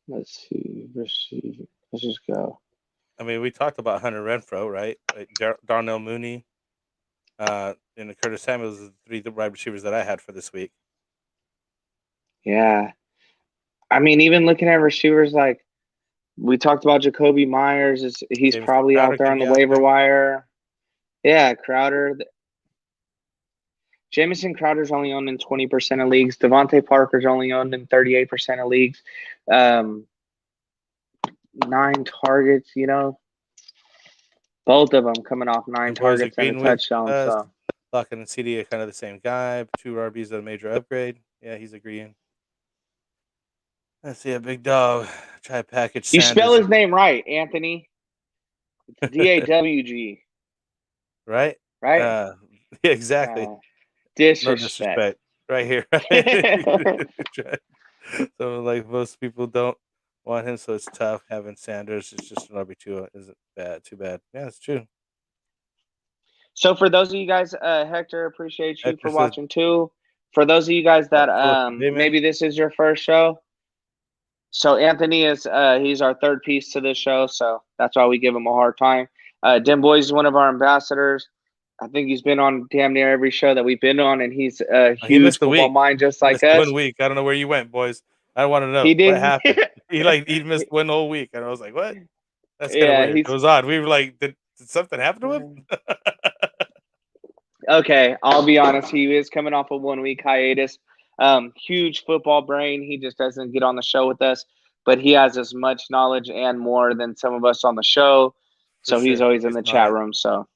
S1: Let's see. Let's just go.
S2: I mean, we talked about Hunter Renfrow, right? Darnell Mooney, and Curtis Samuels is the 3 wide receivers that I had for this week.
S1: Yeah. I mean, even looking at receivers like we talked about Jacoby Myers, he's
S2: Jameson
S1: probably
S2: Crowder
S1: out there
S2: could
S1: on the
S2: be out
S1: waiver
S2: there.
S1: wire. Yeah, Crowder. Jameson Crowder's only owned in 20% of leagues. Devontae Parker's only owned in 38% of leagues. 9 targets, both of them coming off 9 targets and a touchdown. So
S2: Lockett and CD are kind of the same guy. 2 RBs at a major upgrade. Yeah, he's agreeing. Let's see, a big dog. Try to package
S1: you
S2: Sanders.
S1: spell his name right, Anthony. It's DAWG.
S2: Right?
S1: Right?
S2: Yeah, exactly.
S1: Disrespect.
S2: No disrespect. Right here. So, like, most people don't want him, so it's tough having Sanders. It's just an RB2 isn't too bad. Yeah, it's true.
S1: So for those of you guys, Hector, appreciate you for watching too. For those of you guys that maybe this is your first show, so Anthony is he's our third piece to this show, so that's why we give him a hard time. Dim Boys is one of our ambassadors. I think he's been on damn near every show that we've been on, and he's a huge football mind just like us.
S2: 1 week. I don't know where you went, boys. I want to know
S1: what
S2: happened. he missed 1 whole week, and I was like, "What? That's kind of weird." It was odd. We were like, "Did something happen to him?"
S1: Okay, I'll be honest. He is coming off a 1 week hiatus. Huge football brain. He just doesn't get on the show with us, but he has as much knowledge and more than some of us on the show. So he's always in the chat room. So,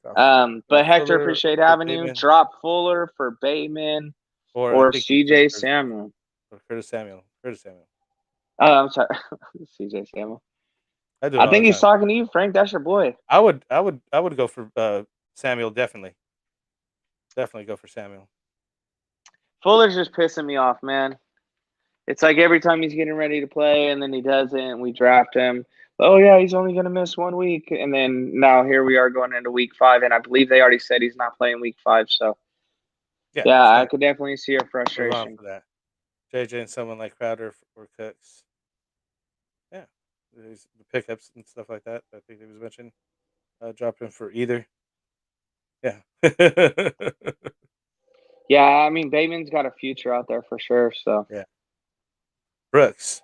S1: but Hector, appreciate having you. Drop Fuller for Bateman or CJ Samuel.
S2: Or Curtis Samuel.
S1: Oh, I'm sorry, CJ Samuel. I think he's talking to you, Frank. That's your boy.
S2: I would go for Samuel. Definitely go for Samuel.
S1: Fuller's just pissing me off, man. It's like every time he's getting ready to play and then he doesn't, we draft him. Oh, yeah, he's only going to miss 1 week. And then now here we are going into week 5, and I believe they already said he's not playing week 5. So, yeah, I could definitely see your frustration.
S2: For that. JJ and someone like Crowder or Cooks. Yeah. The pickups and stuff like that. I think he was mentioning. Dropped him for either. Yeah.
S1: Yeah, I mean, Bateman's got a future out there for sure. So,
S2: yeah. Brooks.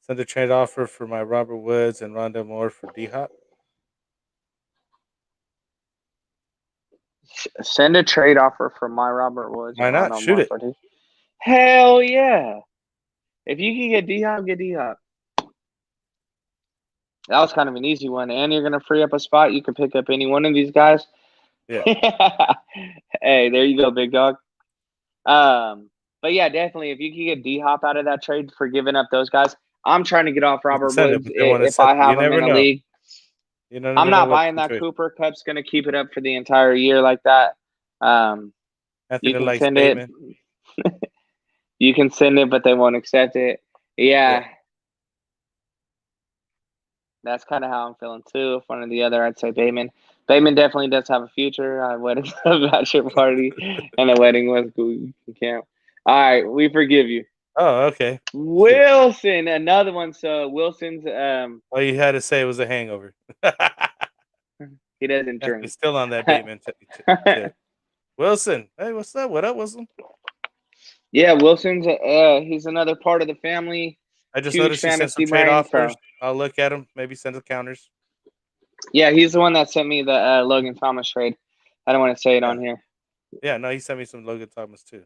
S2: Send a trade offer for my Robert Woods and Rondell Moore for D-Hop.
S1: Send a trade offer for my Robert Woods.
S2: Why not? Shoot it.
S1: Hell yeah. If you can get D-Hop, get D-Hop. That was kind of an easy one. And you're going to free up a spot. You can pick up any one of these guys.
S2: Yeah.
S1: Hey, there you go, big dog. But yeah, definitely. If you can get D-Hop out of that trade for giving up those guys, I'm trying to get off Robert Woods if I have him in a league. I'm not buying that Cooper. Cup's going to keep it up for the entire year like that.
S2: Anthony
S1: can
S2: likes
S1: send
S2: Bateman.
S1: it. You can send it, but they won't accept it. Yeah. That's kind of how I'm feeling too. If one or the other, I'd say Bateman. Bateman definitely does have a future. I went to a bachelor party and a wedding with camp. All right, we forgive you.
S2: Oh, okay.
S1: Wilson, another one. So Wilson's
S2: all you had to say was a hangover.
S1: he doesn't drink.
S2: He's still on that Bateman tip. Wilson, hey, what's up? What up, Wilson?
S1: Yeah, Wilson's he's another part of the family.
S2: I just
S1: Huge
S2: noticed he sent some
S1: fantasy
S2: trade
S1: brain,
S2: offers.
S1: so.
S2: I'll look at him. Maybe send the counters.
S1: Yeah, he's the one that sent me the Logan Thomas trade. I don't want to say it on here.
S2: Yeah, no, he sent me some Logan Thomas too.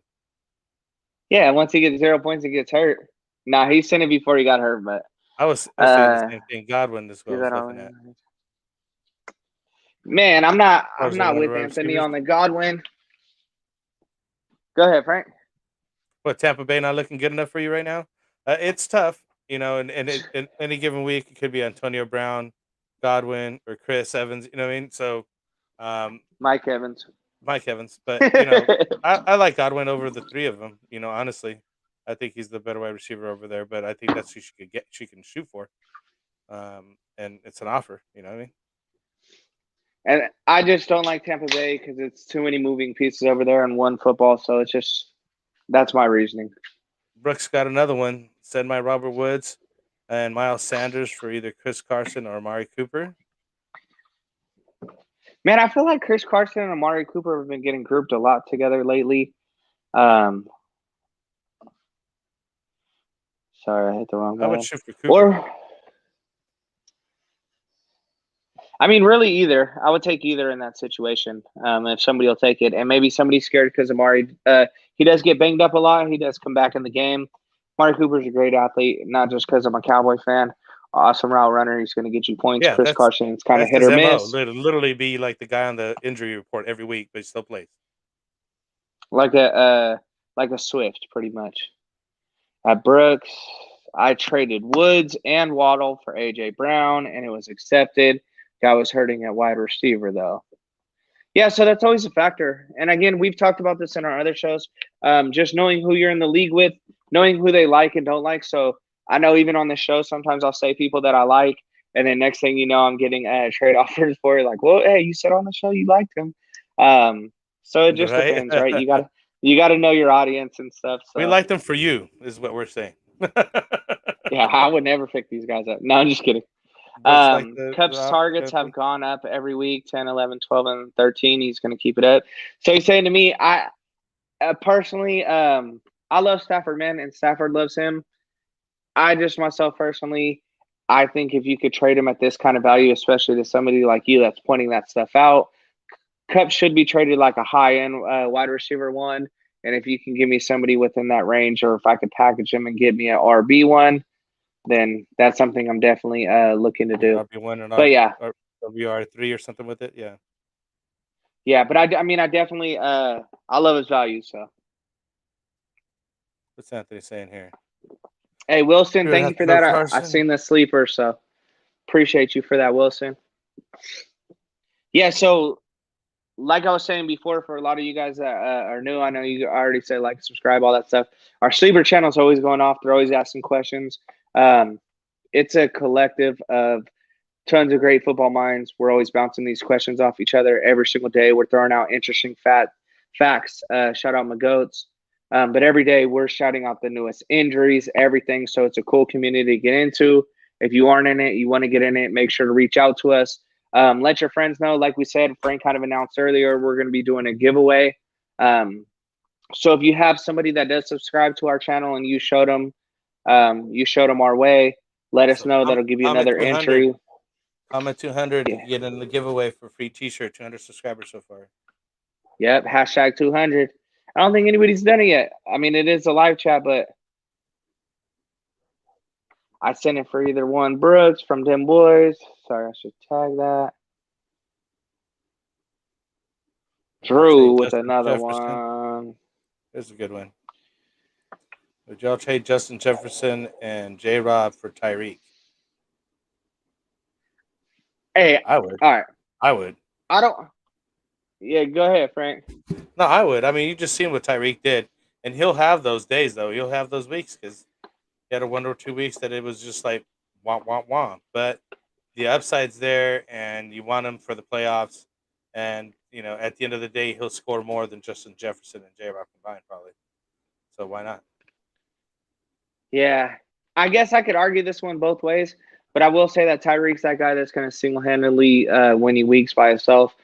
S1: Yeah, once he gets 0 points, he gets hurt. Nah, he sent it before he got hurt, but
S2: I was saying the same thing. Godwin is what I was looking at.
S1: Man, I'm not with Anthony on the Godwin. Go ahead, Frank.
S2: What, Tampa Bay not looking good enough for you right now? It's tough, and in any given week it could be Antonio Brown, Godwin, or Chris Evans. You know what I mean? So,
S1: Mike Evans.
S2: But I like Godwin over the three of them. Honestly, I think he's the better wide receiver over there. But I think that's who she can shoot for. And it's an offer. You know what I mean?
S1: And I just don't like Tampa Bay because it's too many moving pieces over there in one football. So it's just that's my reasoning.
S2: Brooks got another one. Send my Robert Woods and Miles Sanders for either Chris Carson or Amari Cooper.
S1: Man, I feel like Chris Carson and Amari Cooper have been getting grouped a lot together lately. Sorry, I hit the wrong button.
S2: I would shoot for Cooper.
S1: I mean, really either. I would take either in that situation if somebody will take it. And maybe somebody's scared because Amari, he does get banged up a lot. He does come back in the game. Amari Cooper's a great athlete, not just because I'm a Cowboy fan. Awesome route runner. He's going to get you points.
S2: Yeah,
S1: Chris Carson, it's kind of hit or miss.
S2: Literally be like the guy on the injury report every week, but he still plays.
S1: Like a Swift, pretty much. At Brooks, I traded Woods and Waddle for A.J. Brown, and it was accepted. Guy was hurting at wide receiver, though. Yeah, so that's always a factor. And again, we've talked about this in our other shows. Just knowing who you're in the league with, knowing who they like and don't like. So I know even on the show, sometimes I'll say people that I like, and then next thing you know, I'm getting trade offers for it. Like, well, hey, you said on the show you liked him. So it just depends, right? You gotta know your audience and stuff. So.
S2: We like them for you, is what we're saying.
S1: Yeah, I would never pick these guys up. No, I'm just kidding. Cubs targets have gone up every week, 10, 11, 12, and 13. He's going to keep it up. So he's saying to me, I personally, I love Stafford, man, and Stafford loves him. I just myself personally, I think if you could trade him at this kind of value, especially to somebody like you that's pointing that stuff out, Cubs should be traded like a high-end wide receiver one. And if you can give me somebody within that range, or if I could package him and get me an RB one, then that's something I'm definitely looking to do. But yeah,
S2: WR3 or something with it, yeah.
S1: Yeah, but I mean, I definitely I love his value. So,
S2: what's Anthony saying here?
S1: Hey, Wilson, thank you for that. I seen the sleeper, so appreciate you for that, Wilson. Yeah, so like I was saying before, for a lot of you guys that are new, I know you already said like, subscribe, all that stuff. Our sleeper channel is always going off. They're always asking questions. It's a collective of tons of great football minds. We're always bouncing these questions off each other every single day. We're throwing out interesting facts. Shout out my goats. But every day we're shouting out the newest injuries, everything. So it's a cool community to get into. If you aren't in it, you want to get in it, make sure to reach out to us. Let your friends know. Like we said, Frank kind of announced earlier, we're going to be doing a giveaway. So if you have somebody that does subscribe to our channel and you showed them our way, let us know. That'll give you another entry.
S2: Comment 200 to get in the giveaway for free t-shirt. 200 subscribers so far.
S1: Yep, hashtag 200. I don't think anybody's done it yet. I mean, it is a live chat, but I sent it for either one. Brooks from Dem Boys. Sorry, I should tag that. Drew with another one.
S2: There's a good one. Would y'all trade Justin Jefferson and J-Rob for Tyreek?
S1: Hey,
S2: I would.
S1: All right.
S2: I would.
S1: I don't. Yeah, go ahead, Frank.
S2: No, I would. I mean, you just seen what Tyreek did, and he'll have those days though. He'll have those weeks because he had a 1 or 2 weeks that it was just like wah wah wah. But the upside's there, and you want him for the playoffs. And at the end of the day, he'll score more than Justin Jefferson and J. Rock combined, probably. So why not?
S1: Yeah, I guess I could argue this one both ways, but I will say that Tyreek's that guy that's going to single-handedly win you weeks by himself.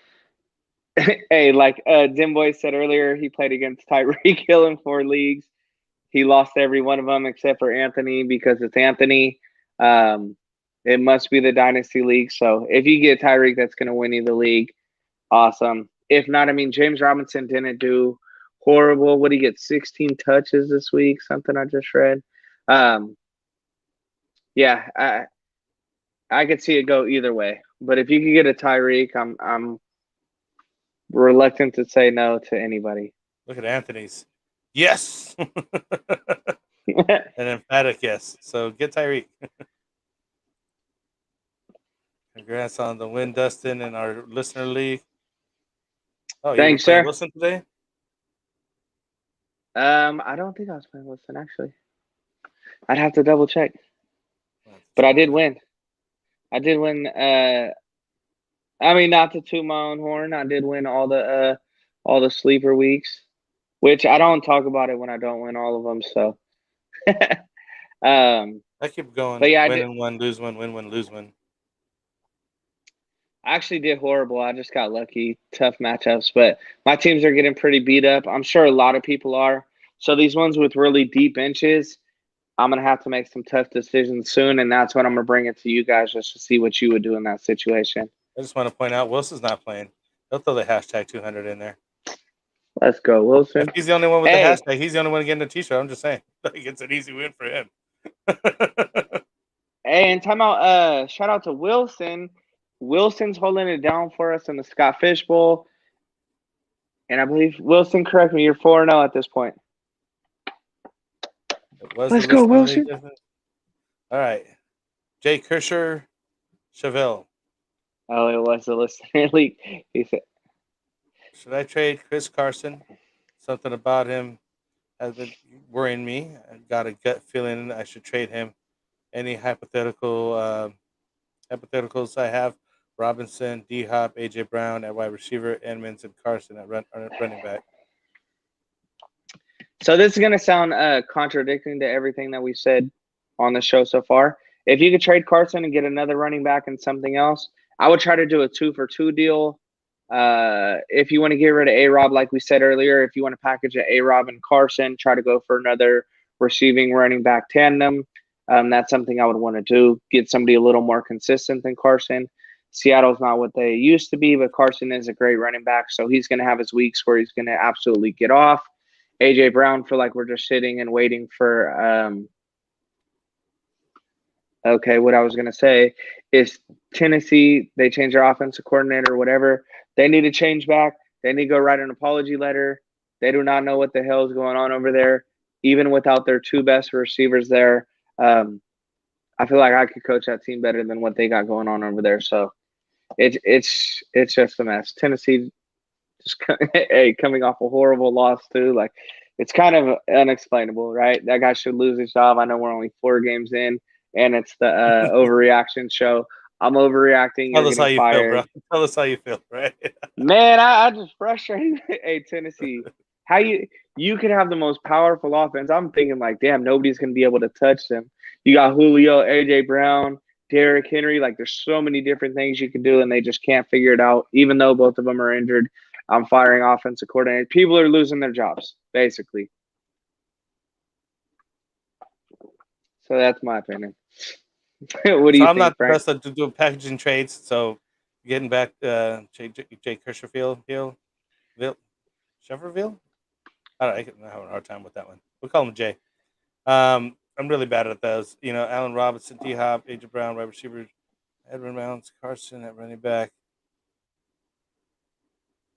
S1: Hey, like Dim Boy said earlier, he played against Tyreek Hill in 4 leagues. He lost every one of them except for Anthony because it's Anthony. Um, it must be the Dynasty League. So if you get Tyreek, that's going to win you the league. Awesome. If not, I mean, James Robinson didn't do horrible. What did he get? 16 touches this week? Something I just read. Um, yeah, I could see it go either way. But if you could get a Tyreek, I'm reluctant to say no to anybody.
S2: Look at Anthony's. Yes, an emphatic yes. So get Tyreek. Congrats on the win, Dustin, in our listener league. Oh, you were
S1: Thanks,
S2: playing
S1: sir.
S2: Wilson today?
S1: I don't think I was playing Wilson actually. I'd have to double check.
S2: I'll have to
S1: But I
S2: check
S1: did
S2: that.
S1: win. I did win. I mean, not to toot my own horn. I did win all the sleeper weeks, which I don't talk about it when I don't win all of them. So,
S2: I keep going.
S1: but yeah, I
S2: Win
S1: did.
S2: and one, lose one, win one, lose one.
S1: I actually did horrible. I just got lucky. Tough matchups, but my teams are getting pretty beat up. I'm sure a lot of people are. So these ones with really deep benches, I'm gonna have to make some tough decisions soon, and that's what I'm gonna bring it to you guys just to see what you would do in that situation.
S2: I just want to point out Wilson's not playing. They'll throw the hashtag 200 in there.
S1: Let's go,
S2: If
S1: Wilson.
S2: he's the only one with the
S1: Hey,
S2: hashtag, he's the only one getting a t-shirt. I'm just saying. Like, it's an easy win for him.
S1: hey, and time out. Shout out to Wilson. Wilson's holding it down for us in the Scott Fish Bowl, and I believe Wilson. Correct me. You're 4-0 at this point.
S2: It was the
S1: Let's go,
S2: listener league,
S1: Wilson.
S2: isn't it? All right. Jay Kirscher, Chevelle.
S1: Oh, it was the listener league. He said,
S2: Should I trade Chris Carson? Something about him has been worrying me. I got a gut feeling I should trade him. Any hypotheticals I have: Robinson, D Hop, AJ Brown at wide receiver, Edmonds, and Carson at running back.
S1: so this is gonna sound contradicting to everything that we said on the show so far. If you could trade Carson and get another running back and something else, I would try to do a 2-for-2 deal. If you want to get rid of A-Rob, like we said earlier, if you want to package an A-Rob and Carson, try to go for another receiving running back tandem. That's something I would want to do. Get somebody a little more consistent than Carson. Seattle's not what they used to be, but Carson is a great running back, so he's going to have his weeks where he's going to absolutely get off. AJ Brown, feel like we're just sitting and waiting for. Okay, what I was going to say is Tennessee, they change their offensive coordinator or whatever. They need to change back. They need to go write an apology letter. They do not know what the hell is going on over there, even without their 2 best receivers there. Um, I feel like I could coach that team better than what they got going on over there. So it's just a mess. Tennessee just hey, coming off a horrible loss too. Like it's kind of unexplainable, right? That guy should lose his job. I know we're only 4 games in, and it's the overreaction show. I'm overreacting.
S2: Tell
S1: You're
S2: us how
S1: getting
S2: you feel, bro.
S1: fired,
S2: Tell us how you feel, right?
S1: man. I just frustrated. Hey, Tennessee, how you could have the most powerful offense. I'm thinking like, damn, nobody's gonna be able to touch them. You got Julio, AJ Brown, Derrick Henry. Like, there's so many different things you can do, and they just can't figure it out. Even though both of them are injured, I'm firing offensive coordinator. People are losing their jobs, basically. So that's my opinion. What do
S2: So
S1: you
S2: I'm
S1: think,
S2: not the
S1: Frank?
S2: best at doing packaging trades. So getting back Jay Kirscherfield, Shefferville. I don't know. I'm having a hard time with that one. We'll call him Jay. I'm really bad at those. Allen Robinson, D Hop, AJ Brown, wide receiver, Edwin Mounds, Carson at running back.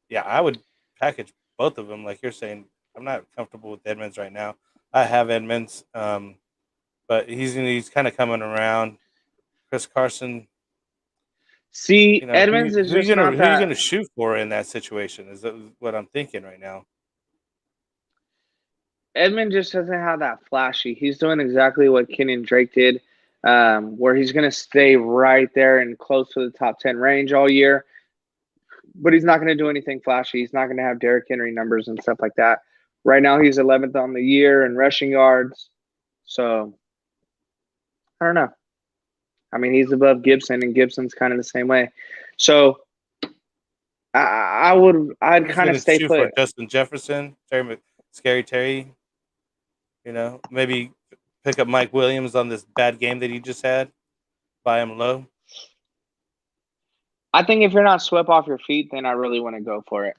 S2: Yeah, I would package both of them. Like you're saying, I'm not comfortable with Edmonds right now. I have Edmonds, but he's kind of coming around. Chris Carson.
S1: See,
S2: You know,
S1: Edmonds is just not
S2: who you
S1: that.
S2: gonna shoot for in that situation? Is that what I'm thinking right now?
S1: Edmund just doesn't have that flashy. He's doing exactly what Kenyon Drake did, where he's going to stay right there and close to the top 10 range all year, but he's not going to do anything flashy. He's not going to have Derrick Henry numbers and stuff like that. Right now, he's 11th on the year in rushing yards. So, I don't know. I mean, he's above Gibson, and Gibson's kind of the same way. So, I'd
S2: Who's
S1: kind of
S2: gonna
S1: stay
S2: shoot for
S1: put.
S2: Justin Jefferson, Scary Terry? You know, maybe pick up Mike Williams on this bad game that he just had. Buy him low.
S1: I think if you're not swept off your feet, then I really want to go for it.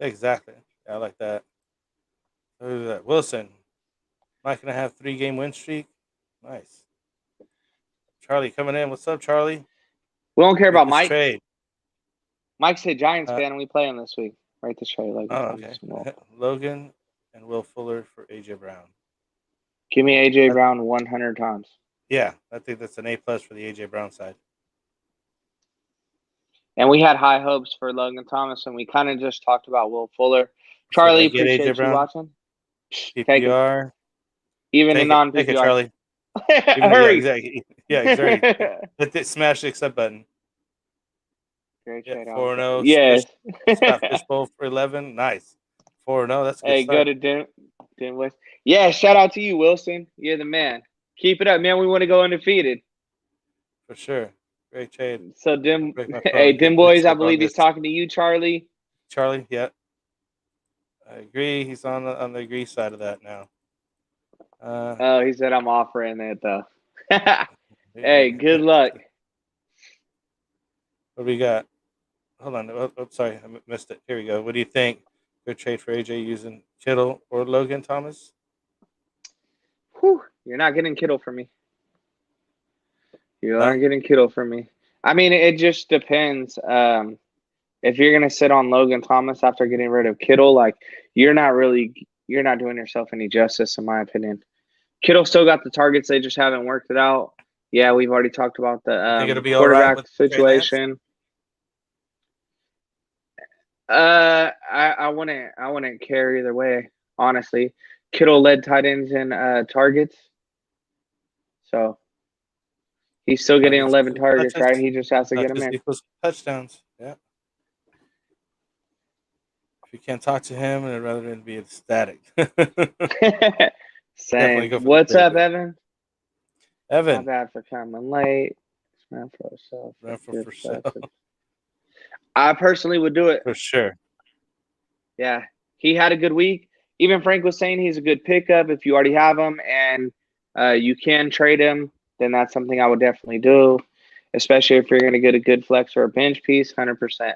S2: Exactly. I like that. Who's that? Wilson. Not gonna have 3-game win streak. Nice. Charlie coming in. What's up, Charlie?
S1: We don't care
S2: Make
S1: about
S2: this
S1: Mike.
S2: trade.
S1: Mike's a Giants fan, and we play him this week. Right this trade, Logan.
S2: Oh, okay. Logan and Will Fuller for AJ Brown.
S1: Give me AJ Brown 100 times.
S2: Yeah, I think that's an A+ for the AJ Brown side.
S1: And we had high hopes for Logan Thomas, and we kind of just talked about Will Fuller. Charlie, appreciate you watching.
S2: PPR.
S1: Even in non-PPR.
S2: Take it, Charlie.
S1: Hurry.
S2: Yeah, exactly. Hit the smash the accept button.
S1: Great trade.
S2: 4-0.
S1: Yes.
S2: Scott Fishbowl for 11. Nice. 4-0. That's a good
S1: Go
S2: start.
S1: to Dim West. Yeah, shout out to you, Wilson. You're the man. Keep it up, man. We want to go undefeated.
S2: For sure. Great trade.
S1: So, Dim Boys, I believe he's talking to you, Charlie.
S2: Charlie, yeah. I agree. He's on the agree side of that now.
S1: He said I'm offering it, though. Hey, good luck.
S2: What do we got? Hold on. Oh, sorry. I missed it. Here we go. What do you think? Good trade for AJ using Kittle or Logan Thomas?
S1: Whew, you're not getting Kittle for me. You aren't getting Kittle for me. I mean, it just depends. If you're going to sit on Logan Thomas after getting rid of Kittle, like, you're not doing yourself any justice, in my opinion. Kittle still got the targets. They just haven't worked it out. Yeah, we've already talked about the quarterback situation. I wouldn't care either way, honestly. Kittle led tight ends in targets. So he's still getting 11 targets, right? He just has to get them in.
S2: Equals touchdowns. Yeah. If you can't talk to him, I'd rather than be ecstatic.
S1: Same. What's up, Evan? Not bad for coming late. Ran for yourself. I personally would do it.
S2: For sure.
S1: Yeah. He had a good week. Even Frank was saying he's a good pickup if you already have him and you can trade him, then that's something I would definitely do, especially if you're going to get a good flex or a bench piece, 100%.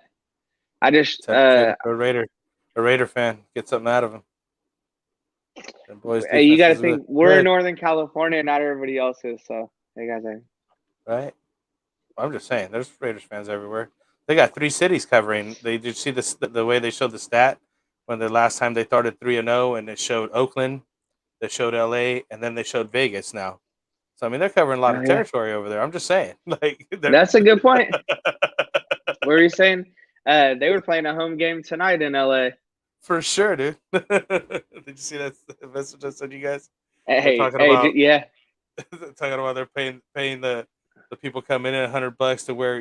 S1: I just
S2: a Raider fan, get something out of him.
S1: Hey, you got to think we're in Northern California, not everybody else is. So you guys are
S2: right. I'm just saying, there's Raiders fans everywhere. They got 3 cities covering. Did you see the way they showed the stat when the last time they started 3-0, and it showed Oakland, they showed LA, and then they showed Vegas now. So I mean, they're covering a lot of territory over there. I'm just saying, like
S1: that's a good point. What were you saying? They were playing a home game tonight in LA.
S2: For sure, dude. Did you see that message I sent you guys?
S1: Talking
S2: about they're paying the people coming in $100 to wear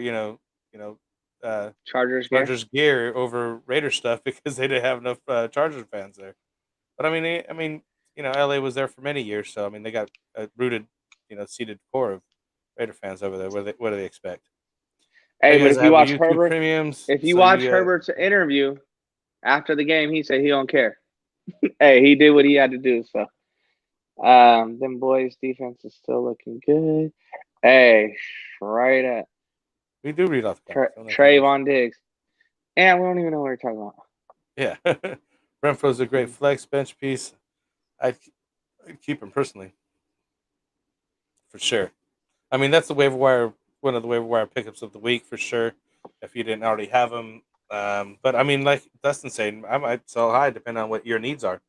S2: Chargers gear over Raider stuff because they didn't have enough Chargers fans there. But I mean, LA was there for many years, so I mean they got a rooted, seated core of Raider fans over there. What do they expect?
S1: Hey, but if you watch Herbert, Herbert's interview after the game, he said he don't care. Hey, he did what he had to do. So, them boys' defense is still looking good. Hey, right up.
S2: We do read off
S1: Trayvon Diggs. And we don't even know what we're talking about.
S2: Yeah. Renfro's a great flex bench piece. I'd keep him personally. For sure. I mean, that's the waiver wire, one of the waiver wire pickups of the week for sure. If you didn't already have them. But I mean, like Dustin said, I might sell high depending on what your needs are.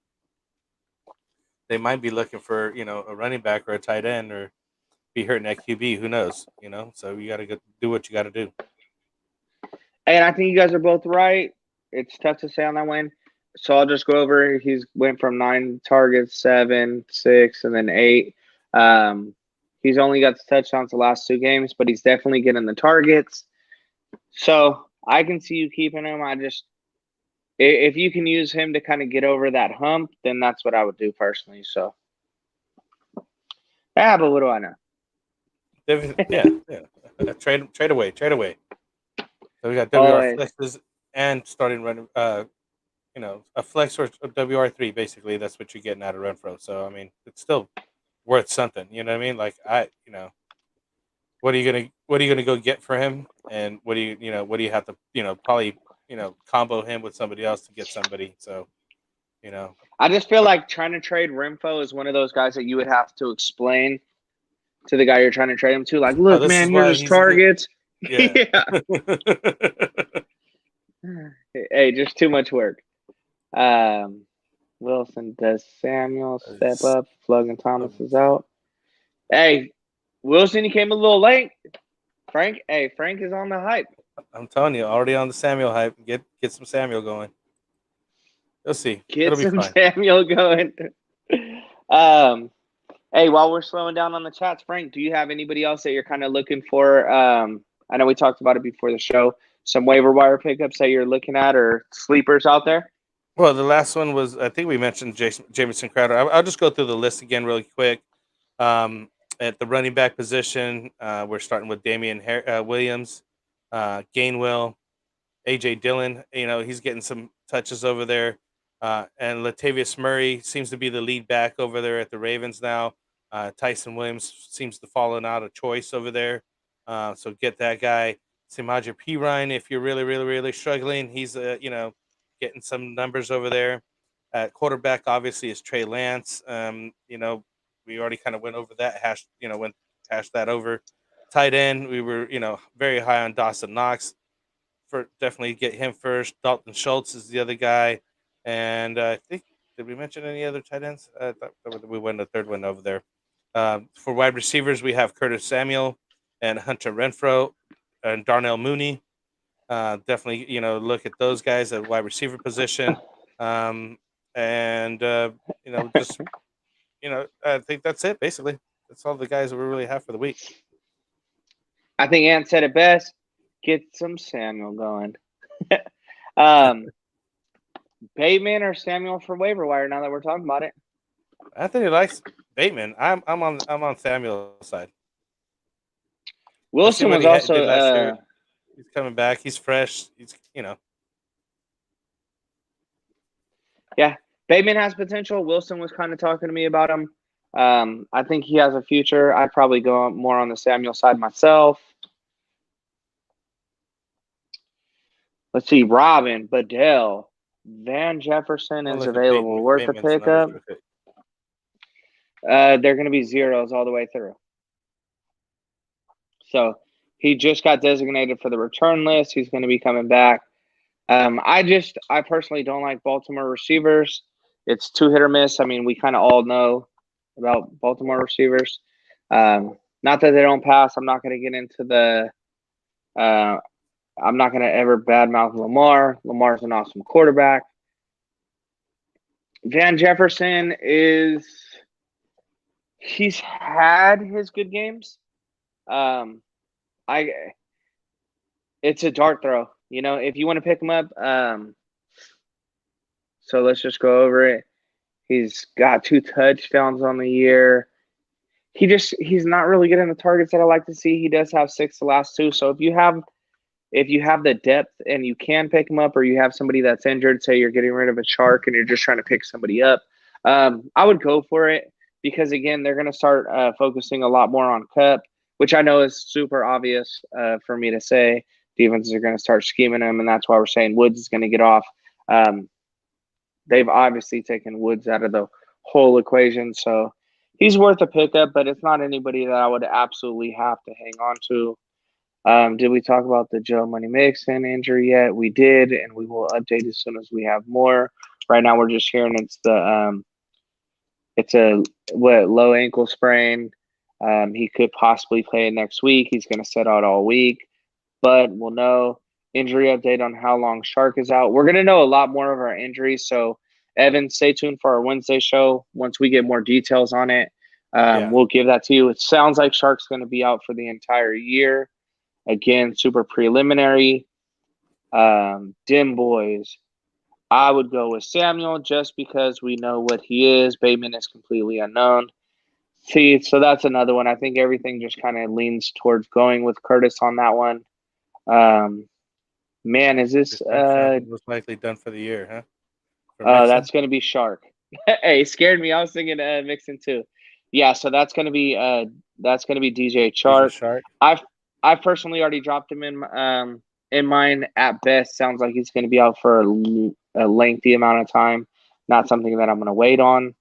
S2: They might be looking for, a running back or a tight end or be hurting at QB. Who knows? So you got to do what you got to do.
S1: And I think you guys are both right. It's tough to say on that one. So I'll just go over. He's went from 9 targets, 7, 6, and then 8. Um, he's only got the touchdowns the last 2 games, but he's definitely getting the targets. So I can see you keeping him. If you can use him to kind of get over that hump, then that's what I would do personally. So, but what do I know?
S2: Yeah. Trade away. So we got WR
S1: Always.
S2: flexes and starting running. A flex or a WR3. Basically, that's what you're getting out of Renfro. So I mean, it's still worth something. You know what I mean? Like what are you gonna go get for him? And what do you have to probably combo him with somebody else to get somebody. So
S1: I just feel like trying to trade Renfro is one of those guys that you would have to explain to the guy you're trying to trade him to. Like, look,
S2: this
S1: man,
S2: is why
S1: here's his targets.
S2: Yeah.
S1: Hey, just too much work. Wilson does Samuel step up. Logan Thomas is out. Hey, Wilson, you came a little late. Frank is on the hype.
S2: I'm telling you, already on the Samuel hype. Get some Samuel going. You'll see. It'll be fine.
S1: Samuel going. Hey, while we're slowing down on the chats, Frank, do you have anybody else that you're kind of looking for? I know we talked about it before the show. Some waiver wire pickups that you're looking at or sleepers out there?
S2: Well, the last one was, I think we mentioned Jameson Crowder. I'll just go through the list again really quick. At the running back position, we're starting with Damian Williams, Gainwell, A.J. Dillon. He's getting some touches over there. And Latavius Murray seems to be the lead back over there at the Ravens now. Tyson Williams seems to fallen out of choice over there. So get that guy. Samaje Perine, if you're really, really, really struggling, he's getting some numbers over there. At quarterback, obviously, is Trey Lance. We already kind of went over that, hashed that over. Tight end, we were, very high on Dolan Knox. For definitely get him first. Dalton Schultz is the other guy. And I think, did we mention any other tight ends? I thought we went the third one over there. For wide receivers, we have Curtis Samuel and Hunter Renfro and Darnell Mooney. Definitely, look at those guys at wide receiver position. I think that's it, basically. That's all the guys that we really have for the week.
S1: I think Ant said it best. Get some Samuel going. Bateman or Samuel for waiver wire now that we're talking about it?
S2: Anthony likes Bateman. I'm on Samuel's side.
S1: Wilson was also
S2: he's coming back. He's fresh.
S1: Yeah, Bateman has potential. Wilson was kind of talking to me about him. I think he has a future. I'd probably go more on the Samuel side myself. Let's see, Robin, Badell, Van Jefferson is available. Worth a pickup. They're going to be zeros all the way through. So he just got designated for the return list. He's going to be coming back. I personally don't like Baltimore receivers. It's too hit or miss. I mean, we kind of all know about Baltimore receivers. Not that they don't pass. I'm not going to get into the I'm not going to ever badmouth Lamar. Lamar's an awesome quarterback. Van Jefferson he's had his good games. It's a dart throw. If you want to pick him up, so let's just go over it. He's got 2 touchdowns on the year. He's not really getting the targets that I like to see. He does have 6 the last 2. So if you have the depth and you can pick him up, or you have somebody that's injured, say you're getting rid of a shark and you're just trying to pick somebody up, I would go for it because, again, they're going to start focusing a lot more on Cup, which I know is super obvious for me to say. Defenses are going to start scheming him, and that's why we're saying Woods is going to get off. They've obviously taken Woods out of the whole equation, so he's worth a pickup, but it's not anybody that I would absolutely have to hang on to. Did we talk about the Joe Money Mixon injury yet? We did, and we will update as soon as we have more. Right now, we're just hearing it's a low ankle sprain. He could possibly play next week. He's going to sit out all week, but we'll know injury update on how long Shark is out. We're going to know a lot more of our injuries. So, Evan, stay tuned for our Wednesday show. Once we get more details on it, we'll give that to you. It sounds like Shark's going to be out for the entire year. Again, super preliminary. Dim boys. I would go with Samuel just because we know what he is. Bateman is completely unknown. See, so that's another one. I think everything just kind of leans towards going with Curtis on that one. Man, is this
S2: most likely done for the year, huh?
S1: That's going to be Shark. Hey, scared me. I was thinking Mixon too. Yeah, so that's going to be DJ Chark. I've personally already dropped him in mine. At best, sounds like he's going to be out for a lengthy amount of time. Not something that I'm going to wait on.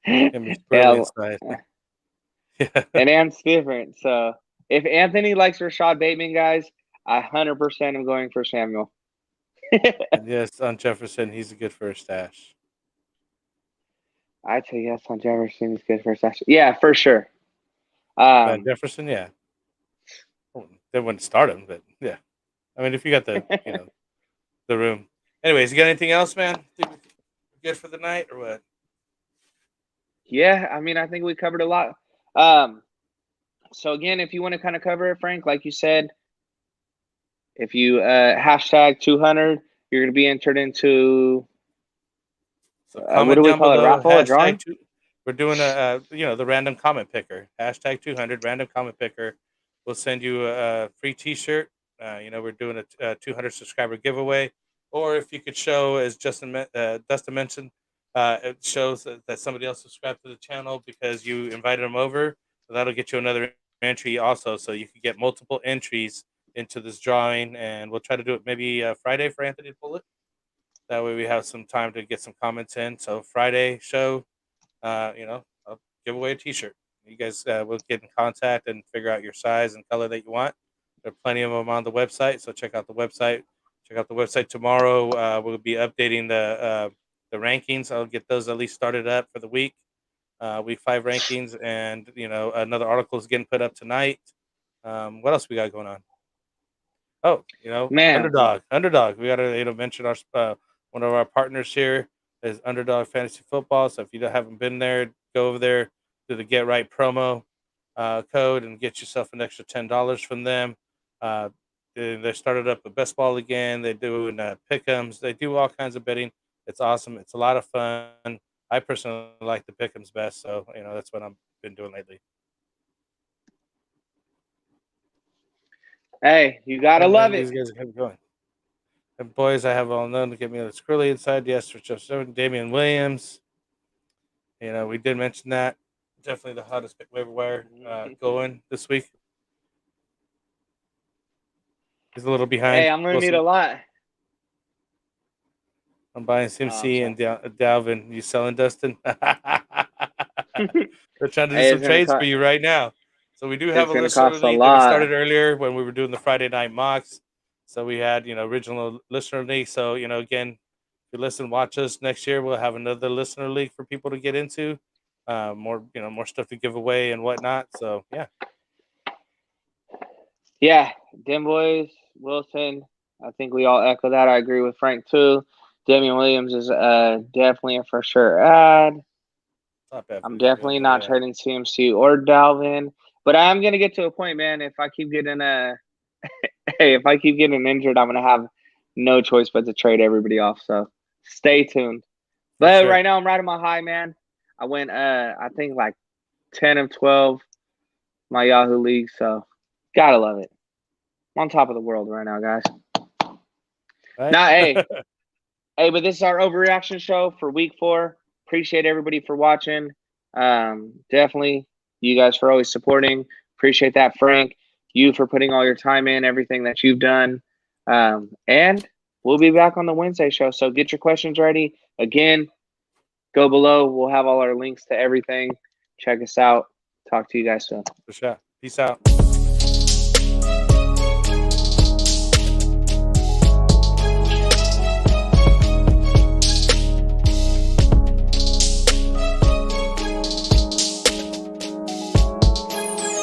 S2: And
S1: Ant's different. So if Anthony likes Rashad Bateman, guys, I 100% am going for Samuel.
S2: And yes, on Jefferson, he's a good first stash.
S1: I'd say yes on Jefferson. He's good for a stash. Yeah, for sure.
S2: Jefferson, yeah. They wouldn't start him, but yeah. I mean, if you got the the room. Anyways, you got anything else, man? Think we're good for the night or what?
S1: Yeah, I mean, I think we covered a lot. So again, if you want to kind of cover it, Frank, like you said, if you hashtag 200, you're going to be entered into what do we call it? Raffle, a drawing?
S2: We're doing the random comment picker. Hashtag 200 random comment picker. We'll send you a free T-shirt. We're doing a 200 subscriber giveaway. Or if you could show, as Dustin mentioned, it shows that somebody else subscribed to the channel because you invited them over. So that'll get you another entry also. So you could get multiple entries into this drawing. And we'll try to do it maybe Friday for Anthony to pull it. That way we have some time to get some comments in. So Friday show, I'll give away a T-shirt. You guys will get in contact and figure out your size and color that you want. There are plenty of them on the website, so check out the website. Check out the website tomorrow. We'll be updating the rankings. I'll get those at least started up for the week 5 rankings, and another article is getting put up tonight. What else we got going on? Oh,
S1: Man.
S2: Underdog. We got to mention our one of our partners here is Underdog Fantasy Football. So if you haven't been there, go over there, do the Get Right promo code, and get yourself an extra $10 from them. They started up a best ball again. They're doing pick'ems. They do all kinds of betting. It's awesome. It's a lot of fun. I personally like the pick'ems best, so that's what I've been doing lately.
S1: Hey, you gotta love it.
S2: These guys kept going. And boys, I have all known to get me a Squirrely inside. Yes, for Jefferson, Jameson Williams. We did mention that. Definitely the hottest waiver wire going this week. He's a little behind.
S1: Hey, I'm gonna need a lot.
S2: I'm buying CMC and Dalvin. You selling, Dustin? They're trying to do some trades for you right now. So we do have a listener league that we started earlier when we were doing the Friday night mocks. So we had, original listener league. So, again, if you listen, watch us next year. We'll have another listener league for people to get into. More stuff to give away and whatnot. So, yeah.
S1: Yeah, Dim Boys, Wilson. I think we all echo that. I agree with Frank too. Damian Williams is definitely a for sure add. I'm definitely not trading CMC or Dalvin, but I am gonna get to a point, man. If I keep getting if I keep getting injured, I'm gonna have no choice but to trade everybody off. So stay tuned. But right now I'm riding my high, man. I went I think like 10 of 12 my Yahoo league, so gotta love it. I'm on top of the world right now, guys.
S2: Right.
S1: Now, hey, but this is our overreaction show for week 4. Appreciate everybody for watching. Definitely you guys for always supporting. Appreciate that, Frank. You for putting all your time in, everything that you've done. And we'll be back on the Wednesday show. So get your questions ready. Again, go below. We'll have all our links to everything. Check us out. Talk to you guys soon.
S2: For sure. Peace out.